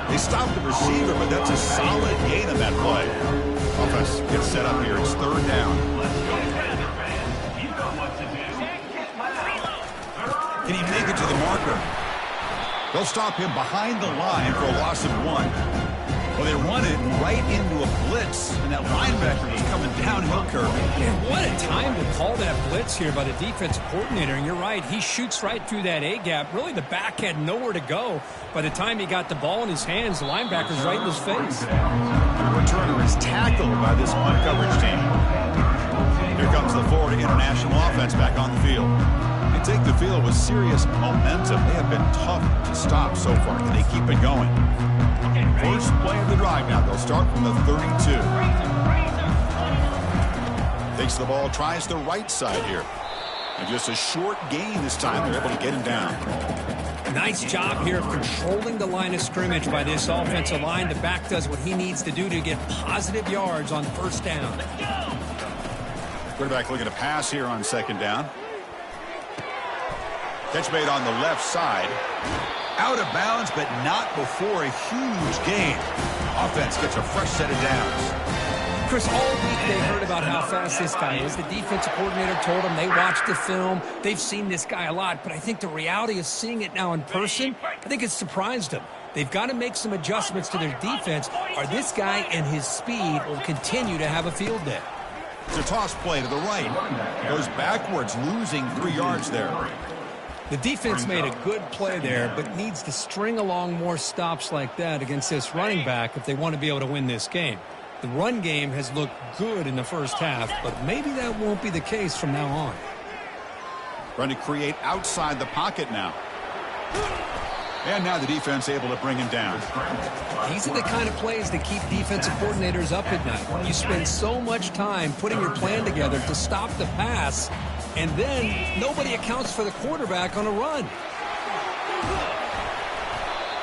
They stopped the receiver, but that's a solid gain on that play. Offense gets set up here. It's third down. Can he make it to the marker? They'll stop him behind the line for a loss of 1. Well, they run it right into a blitz, and that linebacker was coming downhill curve. Man, what a time to call that blitz here by the defensive coordinator. And you're right, he shoots right through that A-gap. Really, the back had nowhere to go. By the time he got the ball in his hands, the linebacker's right in his face. The returner is tackled by this one coverage team. Here comes the Florida International offense back on the field. They take the field with serious momentum. They have been tough to stop so far. Can they keep it going? First play of the drive now. They'll start from the 32. Takes the ball, tries the right side here. And just a short gain this time. They're able to get him down. Nice job here of controlling the line of scrimmage by this offensive line. The back does what he needs to do to get positive yards on first down. Quarterback looking to pass here on second down. Catch made on the left side. Out of bounds, but not before a huge gain. Offense gets a fresh set of downs. Chris, all week they heard about how fast this guy is. The defensive coordinator told them they watched the film. They've seen this guy a lot, but I think the reality of seeing it now in person, I think it's surprised them. They've got to make some adjustments to their defense, or this guy and his speed will continue to have a field day. It's a toss play to the right. Goes backwards, losing 3 yards there. The defense made a good play there, but needs to string along more stops like that against this running back if they want to be able to win this game. The run game has looked good in the first half, but maybe that won't be the case from now on. Trying to create outside the pocket now. And now the defense able to bring him down. These are the kind of plays that keep defensive coordinators up at night. You spend so much time putting your plan together to stop the pass, and then nobody accounts for the quarterback on a run.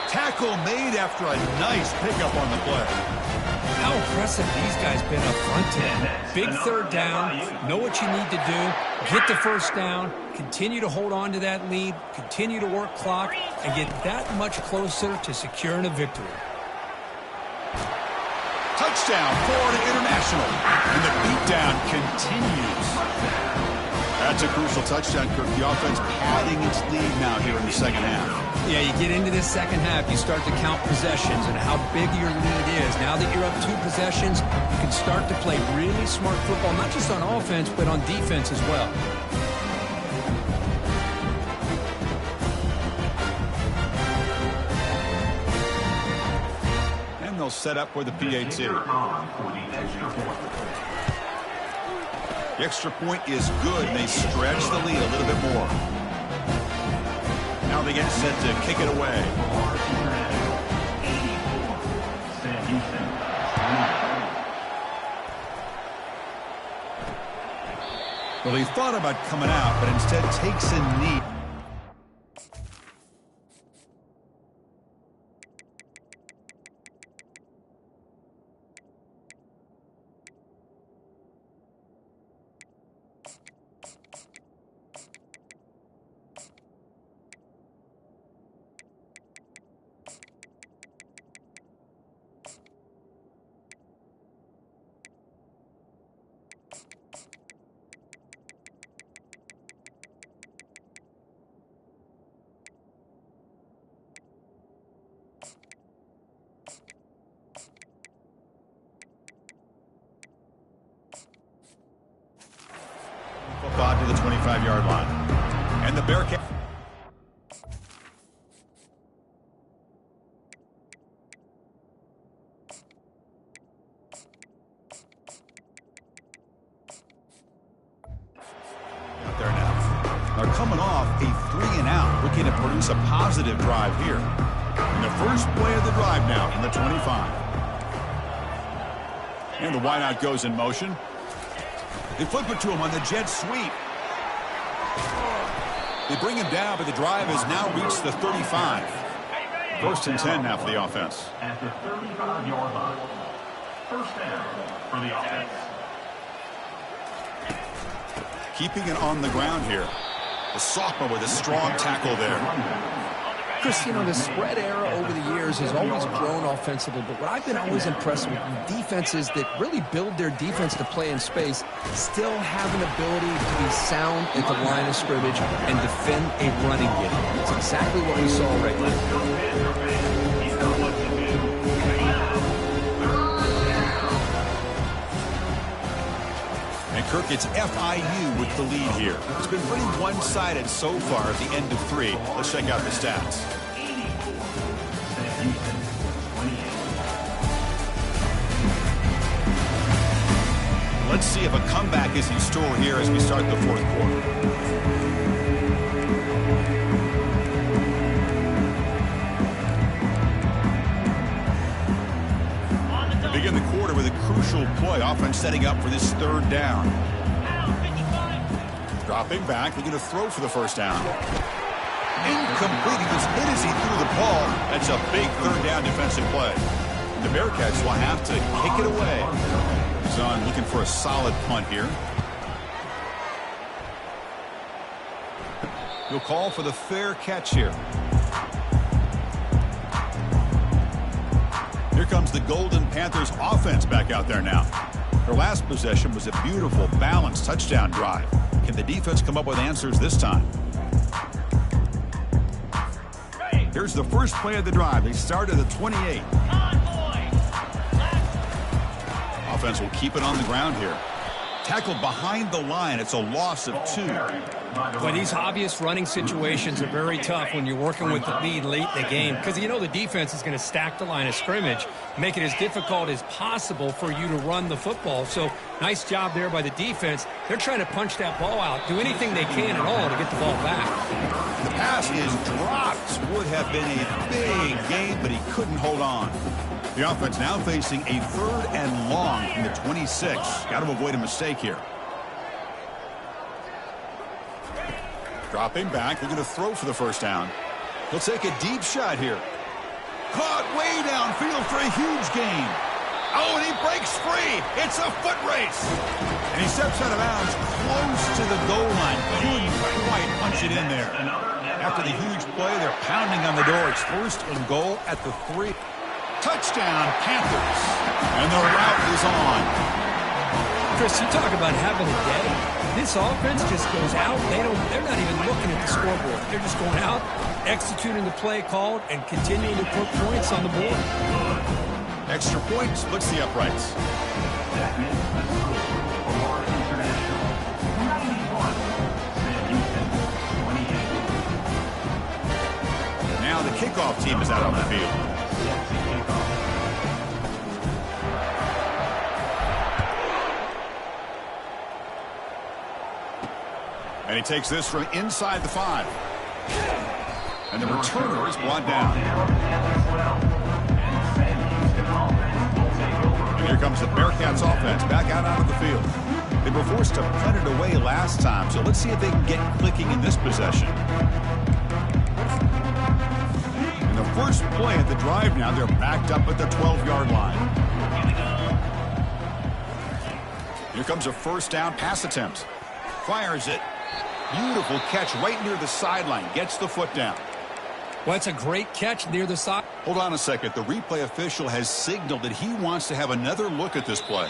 Tackle made after a nice pickup on the play. How impressive these guys been up front today. Big third down, know what you need to do, get the first down, continue to hold on to that lead, continue to work clock, and get that much closer to securing a victory. Touchdown, Florida International. And the beatdown continues. That's a crucial touchdown, Kirk. The offense padding its lead now here in the second half. Yeah, you get into this second half, you start to count possessions and how big your lead is. Now that you're up 2 possessions, you can start to play really smart football, not just on offense, but on defense as well. And they'll set up for the PAT. The extra point is good, and they stretch the lead a little bit more. Now they get set to kick it away. Well, he thought about coming out, but instead takes a knee. Football to the 25-yard line. And the Bearcats. Out there now. They're coming off a 3-and-out, looking to produce a positive drive here. And the first play of the drive now in the 25. And the wideout goes in motion. They flip it to him on the jet sweep. They bring him down, but the drive has now reached the 35. First and 10 now for the offense. At the 35-yard line. First down for the offense. Keeping it on the ground here. The sophomore with a strong tackle there. Chris, you know, the spread era over the years has always grown offensively, but what I've been always impressed with defenses that really build their defense to play in space still have an ability to be sound at the line of scrimmage and defend a running game. It's exactly what we saw right now. And Kirk, it's FIU with the lead here. It's been pretty one-sided so far at the end of 3. Let's check out the stats. Let's see if a comeback is in store here as we start the 4th quarter. Begin the quarter with a crucial play. Offense setting up for this 3rd down. Dropping back, looking to throw for the first down. Incomplete. He was hit as he threw the ball. That's a big 3rd down defensive play. The Bearcats will have to kick it away. Zahn looking for a solid punt here. He'll call for the fair catch here. Here comes the Golden Panthers offense back out there now. Their last possession was a beautiful, balanced touchdown drive. Can the defense come up with answers this time? Here's the first play of the drive. They start at the 28. Offense will keep it on the ground here. Tackled behind the line. It's a loss of 2. But these obvious running situations are very tough when you're working with the lead late in the game because you know the defense is going to stack the line of scrimmage, make it as difficult as possible for you to run the football. So nice job there by the defense. They're trying to punch that ball out, do anything they can at all to get the ball back. The pass is dropped. Would have been a big game, but he couldn't hold on. The offense now facing a 3rd and long from the 26. Got to avoid a mistake here. Dropping back, looking to throw for the first down. He'll take a deep shot here. Caught way downfield for a huge gain. Oh, and he breaks free. It's a foot race. And he steps out of bounds close to the goal line. Couldn't quite punch it in there. After the huge play, they're pounding on the door. It's 1st and goal at the 3. Touchdown, Panthers. And the route is on. Chris, you talk about having a day. This offense just goes out. They're not even looking at the scoreboard. They're just going out, executing the play called, and continuing to put points on the board. Extra point splits the uprights. Now the kickoff team is out on the field. And he takes this from inside the 5. And the returner is brought down. And here comes the Bearcats offense back out onto the field. They were forced to punt it away last time, so let's see if they can get clicking in this possession. In the first play of the drive now, they're backed up at the 12-yard line. Here comes a first down pass attempt. Fires it. Beautiful catch right near the sideline. Gets the foot down. Well, it's a great catch near the side. Hold on a second. The replay official has signaled that he wants to have another look at this play.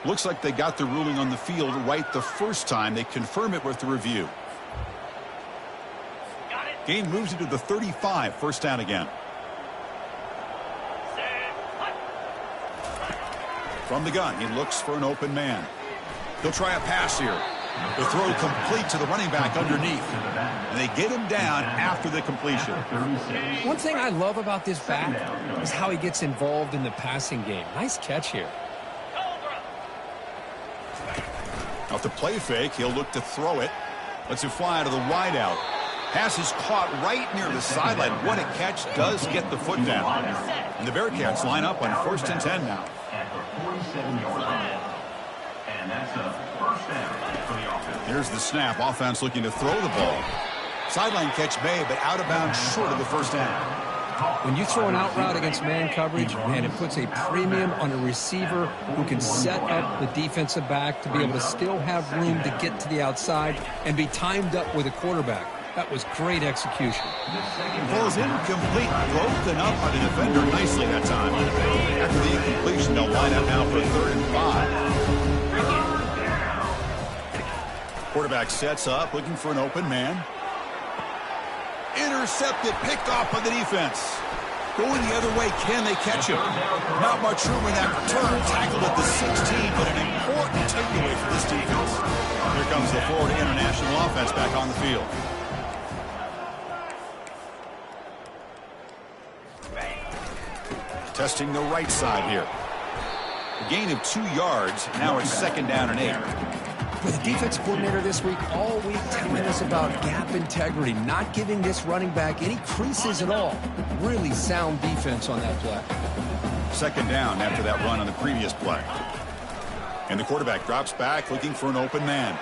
Looks like they got the ruling on the field right the first time. They confirm it with the review. Gain moves into the 35. First down again. From the gun, he looks for an open man. He'll try a pass here. The throw complete to the running back underneath. And they get him down after the completion. One thing I love about this back is how he gets involved in the passing game. Nice catch here. Off the play fake, he'll look to throw it. Lets it fly out of the wideout. Pass is caught right near the sideline. What a catch. Does get the foot down. And the Bearcats line up on 1st and 10 now. At the 47-yard line. And that's a first down for the offense. Here's the snap. Offense looking to throw the ball. Sideline catch made, but out of bounds short of the first down. When you throw an out route against man coverage, man, it puts a premium on a receiver who can set up the defensive back to be able to still have room to get to the outside and be timed up with a quarterback. That was great execution. Ball's incomplete. Broken up by the defender nicely that time. After the incompletion, they'll line up now for 3rd and 5. Quarterback sets up, looking for an open man. Intercepted, picked off by the defense. Going the other way, can they catch him? Not much room in that return. Tackled at the 16, but an important takeaway for this defense. Here comes the Florida International offense back on the field. Testing the right side here. A gain of 2 yards. Now it's 2nd down and 8. With the defense coordinator this week, all week telling us about gap integrity, not giving this running back any creases at all. Really sound defense on that play. 2nd down after that run on the previous play. And the quarterback drops back looking for an open man.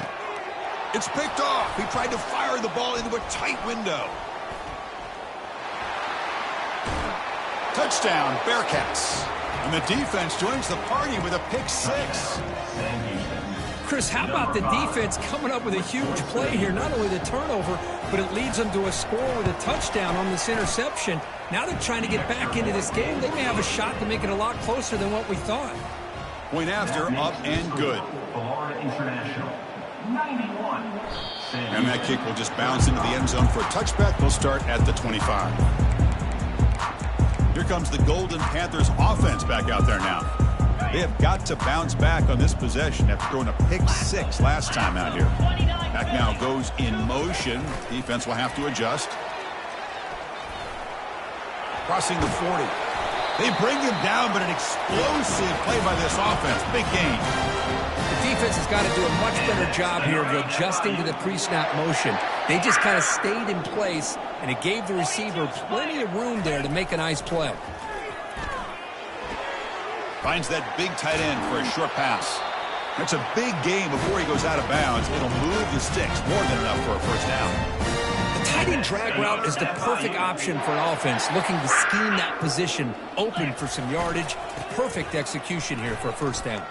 It's picked off. He tried to fire the ball into a tight window. Touchdown, Bearcats. And the defense joins the party with a pick 6. Chris, how about the defense coming up with a huge play here? Not only the turnover, but it leads them to a score with a touchdown on this interception. Now they're trying to get back into this game. They may have a shot to make it a lot closer than what we thought. Point after, up and good. Florida International, 91. And that kick will just bounce into the end zone for a touchback. They'll start at the 25. Here comes the Golden Panthers offense back out there now. They have got to bounce back on this possession after throwing a pick 6 last time out here. Back now goes in motion. Defense will have to adjust. Crossing the 40. They bring him down, but an explosive play by this offense. Big gain. The defense has got to do a much better job here of adjusting to the pre-snap motion. They just kind of stayed in place, and it gave the receiver plenty of room there to make a nice play. Finds that big tight end for a short pass. That's a big gain before he goes out of bounds. It'll move the sticks. More than enough for a first down. The tight end drag route is the perfect option for an offense looking to scheme that position open for some yardage. Perfect execution here for a first down.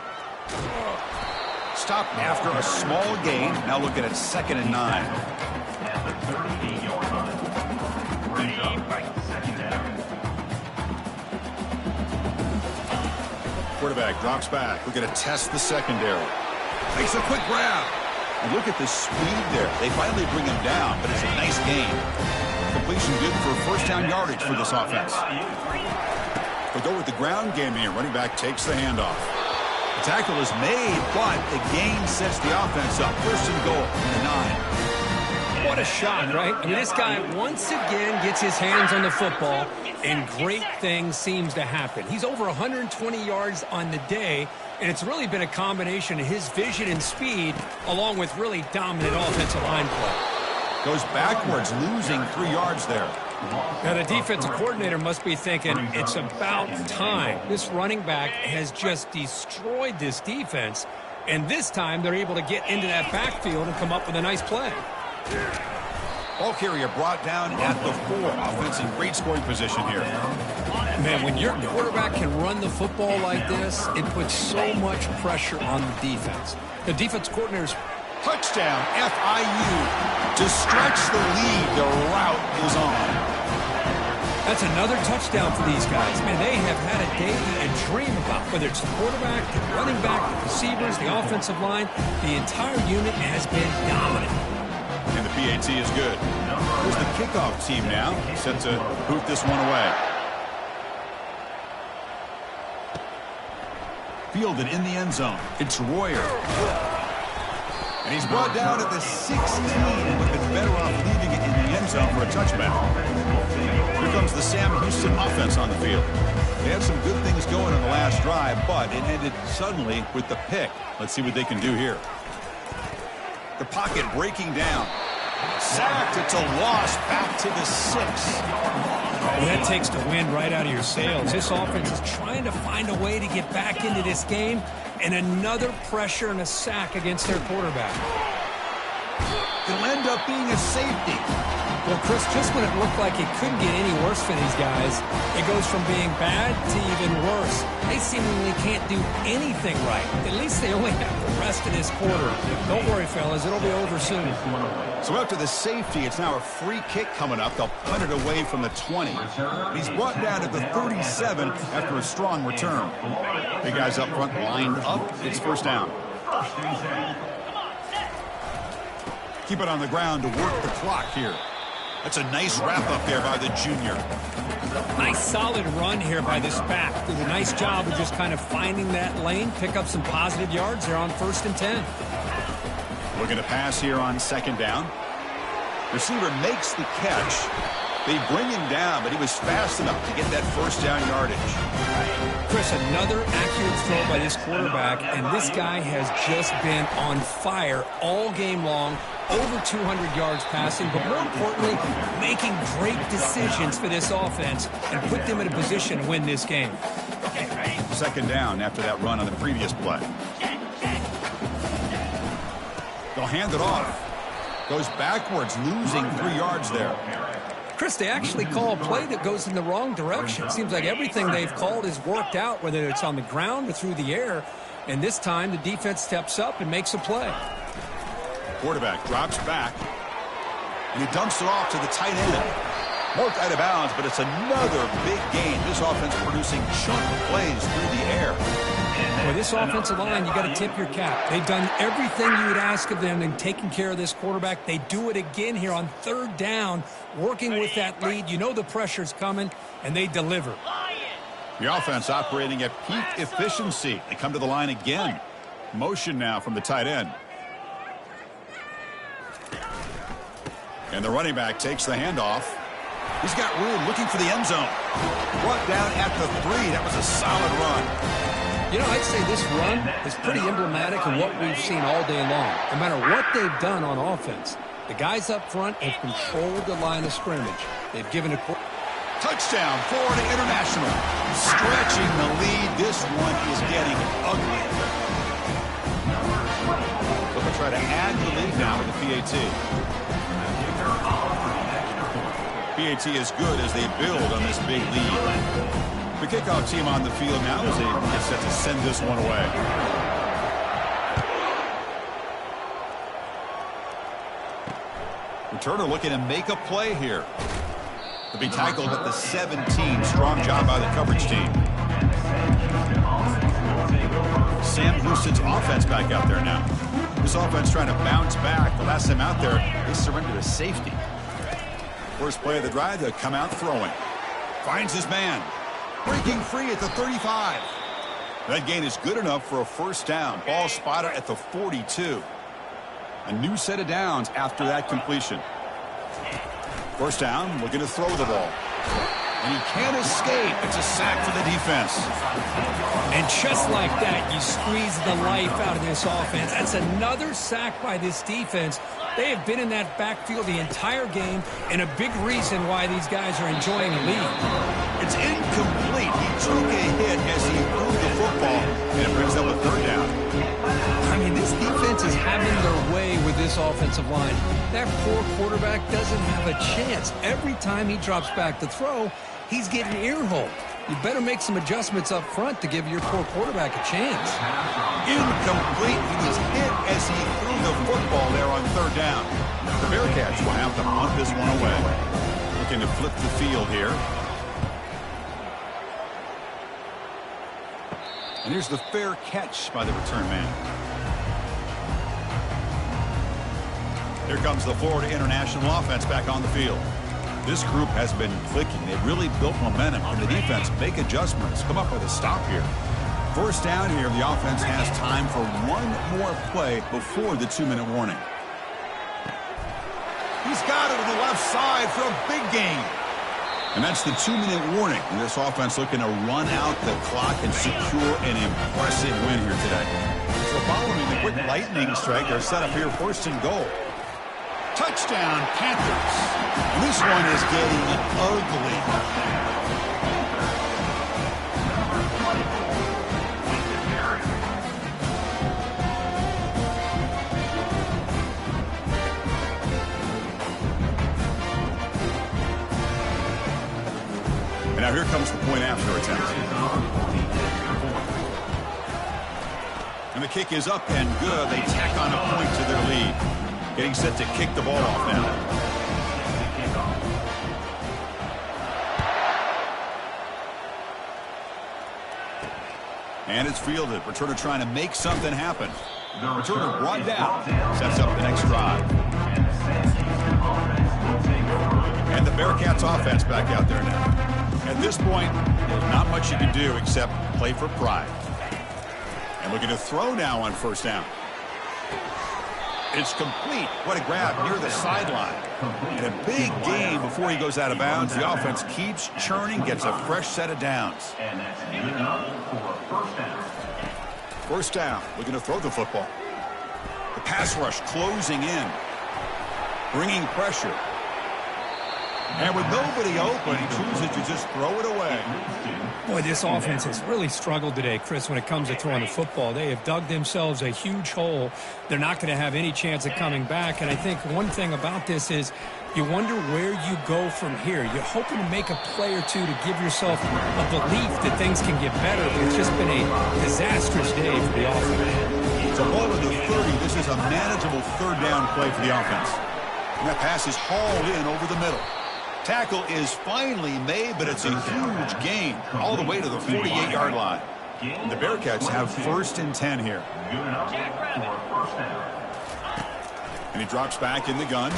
Stop after a small gain. Now looking at 2nd and 9. At the 38-yard line. Brings up 2nd down. Quarterback drops back. We're going to test the secondary. Makes a quick grab. And look at the speed there. They finally bring him down, but it's a nice gain. Completion good for first down yardage for this offense. We'll go with the ground game here. Running back takes the handoff. The tackle is made, but the gain sets the offense up. 1st and goal from the 9. What a shot, right? I mean, this guy once again gets his hands on the football, and great things seems to happen. He's over 120 yards on the day, and it's really been a combination of his vision and speed, along with really dominant offensive line play. Goes backwards, losing 3 yards there. Now, the defensive coordinator must be thinking, it's about time. This running back has just destroyed this defense, and this time they're able to get into that backfield and come up with a nice play. Ball carrier brought down at the 4. Offense in great scoring position here. Man, when your quarterback can run the football like this, it puts so much pressure on the defense. The defense coordinator's Touchdown, FIU. To stretch the lead, the route is on. That's another touchdown for these guys. Man, they have had a day to dream about, whether it's the quarterback, the running back, the receivers, the offensive line. The entire unit has been dominant. And the PAT is good. Here's the kickoff team now, set to boot this one away. Fielded in the end zone. It's Royer. And he's brought down at the 16. Would have been better off leaving it in the end zone for a touchback. Here comes the Sam Houston offense on the field. They had some good things going on the last drive, but it ended suddenly with the pick. Let's see what they can do here. The pocket breaking down. Sacked. It's a loss back to the 6. Well, that takes the wind right out of your sails. This offense is trying to find a way to get back into this game, and another pressure and a sack against their quarterback. It'll end up being a safety. Well, Chris, just when it looked like it couldn't get any worse for these guys, it goes from being bad to even worse. They seemingly can't do anything right. At least they only have the rest of this quarter. Don't worry, fellas. It'll be over soon. So after the safety, it's now a free kick coming up. They'll punt it away from the 20. He's brought down to the 37 after a strong return. Big guys up front lined up. It's first down. Keep it on the ground to work the clock here. That's a nice wrap-up there by the junior. Nice solid run here by this back. Did a nice job of just kind of finding that lane, pick up some positive yards there on 1st and 10. Looking to pass here on 2nd down. Receiver makes the catch. They bring him down, but he was fast enough to get that first down yardage. Chris, another accurate throw by this quarterback, and this guy has just been on fire all game long. Over 200 yards passing, but more importantly, making great decisions for this offense and put them in a position to win this game. 2nd down after that run on the previous play. They'll hand it off. Goes backwards, losing 3 yards there. Chris, they actually call a play that goes in the wrong direction. Seems like everything they've called has worked out, whether it's on the ground or through the air. And this time, the defense steps up and makes a play. Quarterback drops back, and he dumps it off to the tight end. Marked out of bounds, but it's another big gain. This offense producing chunk plays through the air. Well, this offensive line, you got to tip your cap. They've done everything you would ask of them in taking care of this quarterback. They do it again here on 3rd down, working with that lead. You know the pressure's coming, and they deliver. The offense operating at peak efficiency. They come to the line again. Motion now from the tight end. And the running back takes the handoff. He's got room looking for the end zone. Brought down at the 3. That was a solid run. You know, I'd say this run is pretty emblematic of what we've seen all day long. No matter what they've done on offense, the guys up front have controlled the line of scrimmage. They've given a touchdown, Florida International. Stretching the lead. This one is getting ugly. They'll try to add the lead now with the PAT. PAT is good as they build on this big lead. The kickoff team on the field now as they get set to send this one away. Returner looking to make a play here. To be tackled at the 17. Strong job by the coverage team. Sam Houston's offense back out there now. This offense trying to bounce back. The last time out there, they surrendered a safety. First play of the drive, they'll come out throwing. Finds his man. Breaking free at the 35. That gain is good enough for a first down. Ball spotted at the 42. A new set of downs after that completion. First down, looking to throw the ball. And he can't escape. It's a sack for the defense. And And just like that, you squeeze the life out of this offense. That's another sack by this defense. They have been in that backfield the entire game, and a big reason why these guys are enjoying the lead. It's incomplete. He took a hit as he threw the football, and it brings up a third down. I mean, this defense is having their way with this offensive line. That poor quarterback doesn't have a chance. Every time he drops back to throw, he's getting ear-holed. You better make some adjustments up front to give your poor quarterback a chance. Incomplete. He was hit as he threw the football there on third down. The Bearcats will have to punt this one away. Looking to flip the field here. And here's the fair catch by the return man. Here comes the Florida International offense back on the field. This group has been clicking. They've really built momentum. And the defense make adjustments. Come up with a stop here. First down here, the offense has time for one more play before the 2-minute warning. He's got it to the left side for a big gain. And that's the 2-minute warning. And this offense looking to run out the clock and secure an impressive win here today. So following the quick lightning strike, they're set up here first and goal. Touchdown, Panthers. This one is getting ugly. And now here comes the point after attempt. And the kick is up and good. They tack on a point to their lead. Getting set to kick the ball off now. And it's fielded. Returner trying to make something happen. Returner brought down. Sets up the next drive. And the Bearcats offense back out there now. At this point, there's not much you can do except play for pride. And looking to throw now on first down. It's complete. What a grab near the sideline. And a big gain before he goes out of bounds. The offense keeps churning, gets a fresh set of downs. And that's good enough for first down. First down, looking to throw the football. The pass rush closing in. Bringing pressure. And with nobody open, he chooses to just throw it away. Boy, this offense has really struggled today, Chris, when it comes to throwing the football. They have dug themselves a huge hole. They're not going to have any chance of coming back. And I think one thing about this is you wonder where you go from here. You're hoping to make a play or two to give yourself a belief that things can get better. But it's just been a disastrous day for the offense. It's a ball to the 30. This is a manageable third down play for the offense. And that pass is hauled in over the middle. Tackle is finally made, but it's a huge gain all the way to the 48-yard line. And the Bearcats have first and 10 here. And he drops back in the gun.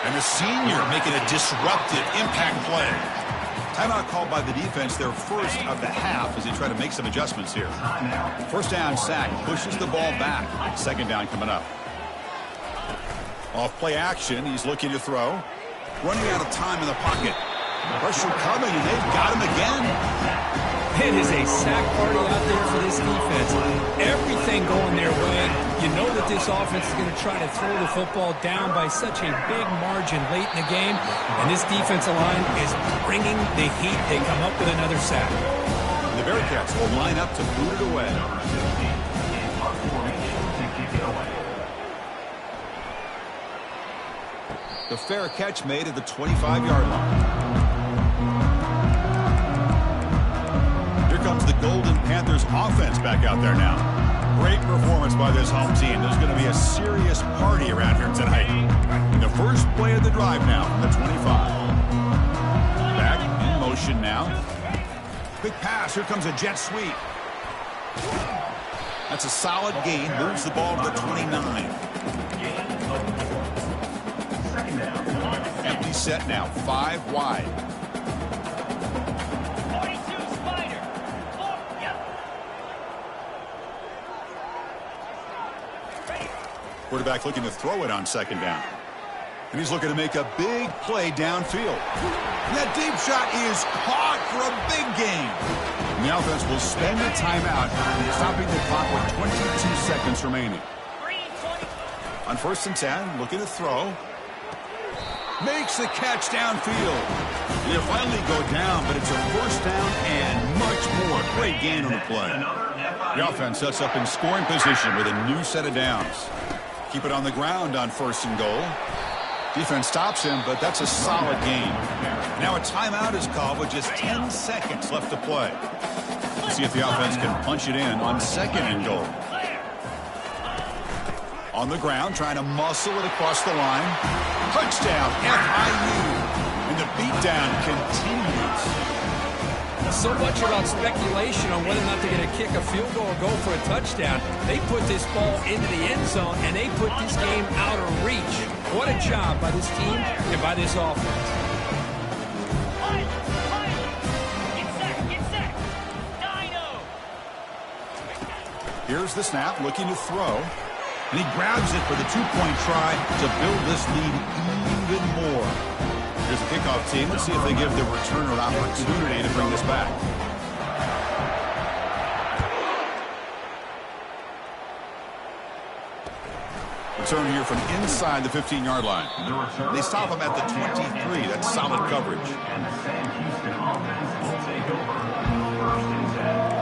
And the senior making a disruptive impact play. Timeout called by the defense, their first of the half as they try to make some adjustments here. First down sack, pushes the ball back. Second down coming up. Off play action, he's looking to throw. Running out of time in the pocket. Pressure coming, and they've got him again. It is a sack party out there for this defense. Everything going their way. You know that this offense is going to try to throw the football down by such a big margin late in the game. And this defensive line is bringing the heat. They come up with another sack. And the Bearcats will line up to boot it away. The fair catch made at the 25-yard line. Here comes the Golden Panthers offense back out there now. Great performance by this home team. There's going to be a serious party around here tonight. And the first play of the drive now from the 25. Back in motion now. Quick pass. Here comes a jet sweep. That's a solid gain. Moves the ball to the 29. Empty set now, 5 wide. 42 Spider. Quarterback looking to throw it on second down. And he's looking to make a big play downfield. And that deep shot is caught for a big gain. And the offense will spend a timeout, stopping the clock with 22 seconds remaining. On 1st and 10, looking to throw. Makes the catch downfield. He'll finally go down, but it's a 1st down and much more. Great gain on the play. The offense sets up in scoring position with a new set of downs. Keep it on the ground on 1st and goal. Defense stops him, but that's a solid gain. Now a timeout is called with just 10 seconds left to play. Let's see if the offense can punch it in on 2nd and goal. On the ground, trying to muscle it across the line. Touchdown, FIU. And the beatdown continues. So much about speculation on whether or not they're going to kick a field goal or go for a touchdown. They put this ball into the end zone, and they put this game out of reach. What a job by this team and by this offense. Here's the snap, looking to throw. And he grabs it for the 2-point try to build this lead even more. Here's the kickoff team. Let's see if they give the returner an opportunity to bring this back. Return here from inside the 15-yard line. They stop him at the 23. That's solid coverage. And the San Houston offense will take over 1st and 10.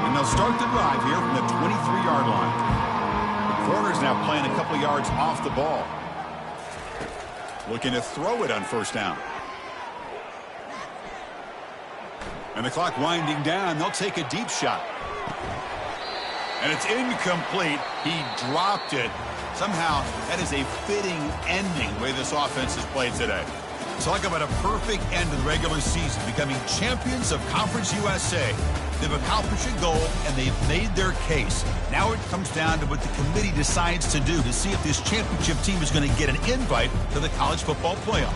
And they'll start the drive here from the 23-yard line. The corner's now playing a couple yards off the ball. Looking to throw it on 1st down. And the clock winding down. They'll take a deep shot. And it's incomplete. He dropped it. Somehow, that is a fitting ending the way this offense has played today. Talk about a perfect end to the regular season, becoming champions of Conference USA. They've accomplished a goal, and they've made their case. Now it comes down to what the committee decides to do to see if this championship team is going to get an invite to the college football playoff.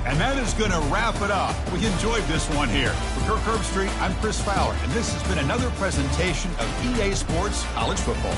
And that is going to wrap it up. We enjoyed this one here. For Kirk Herbstreit, I'm Chris Fowler, and this has been another presentation of EA Sports College Football.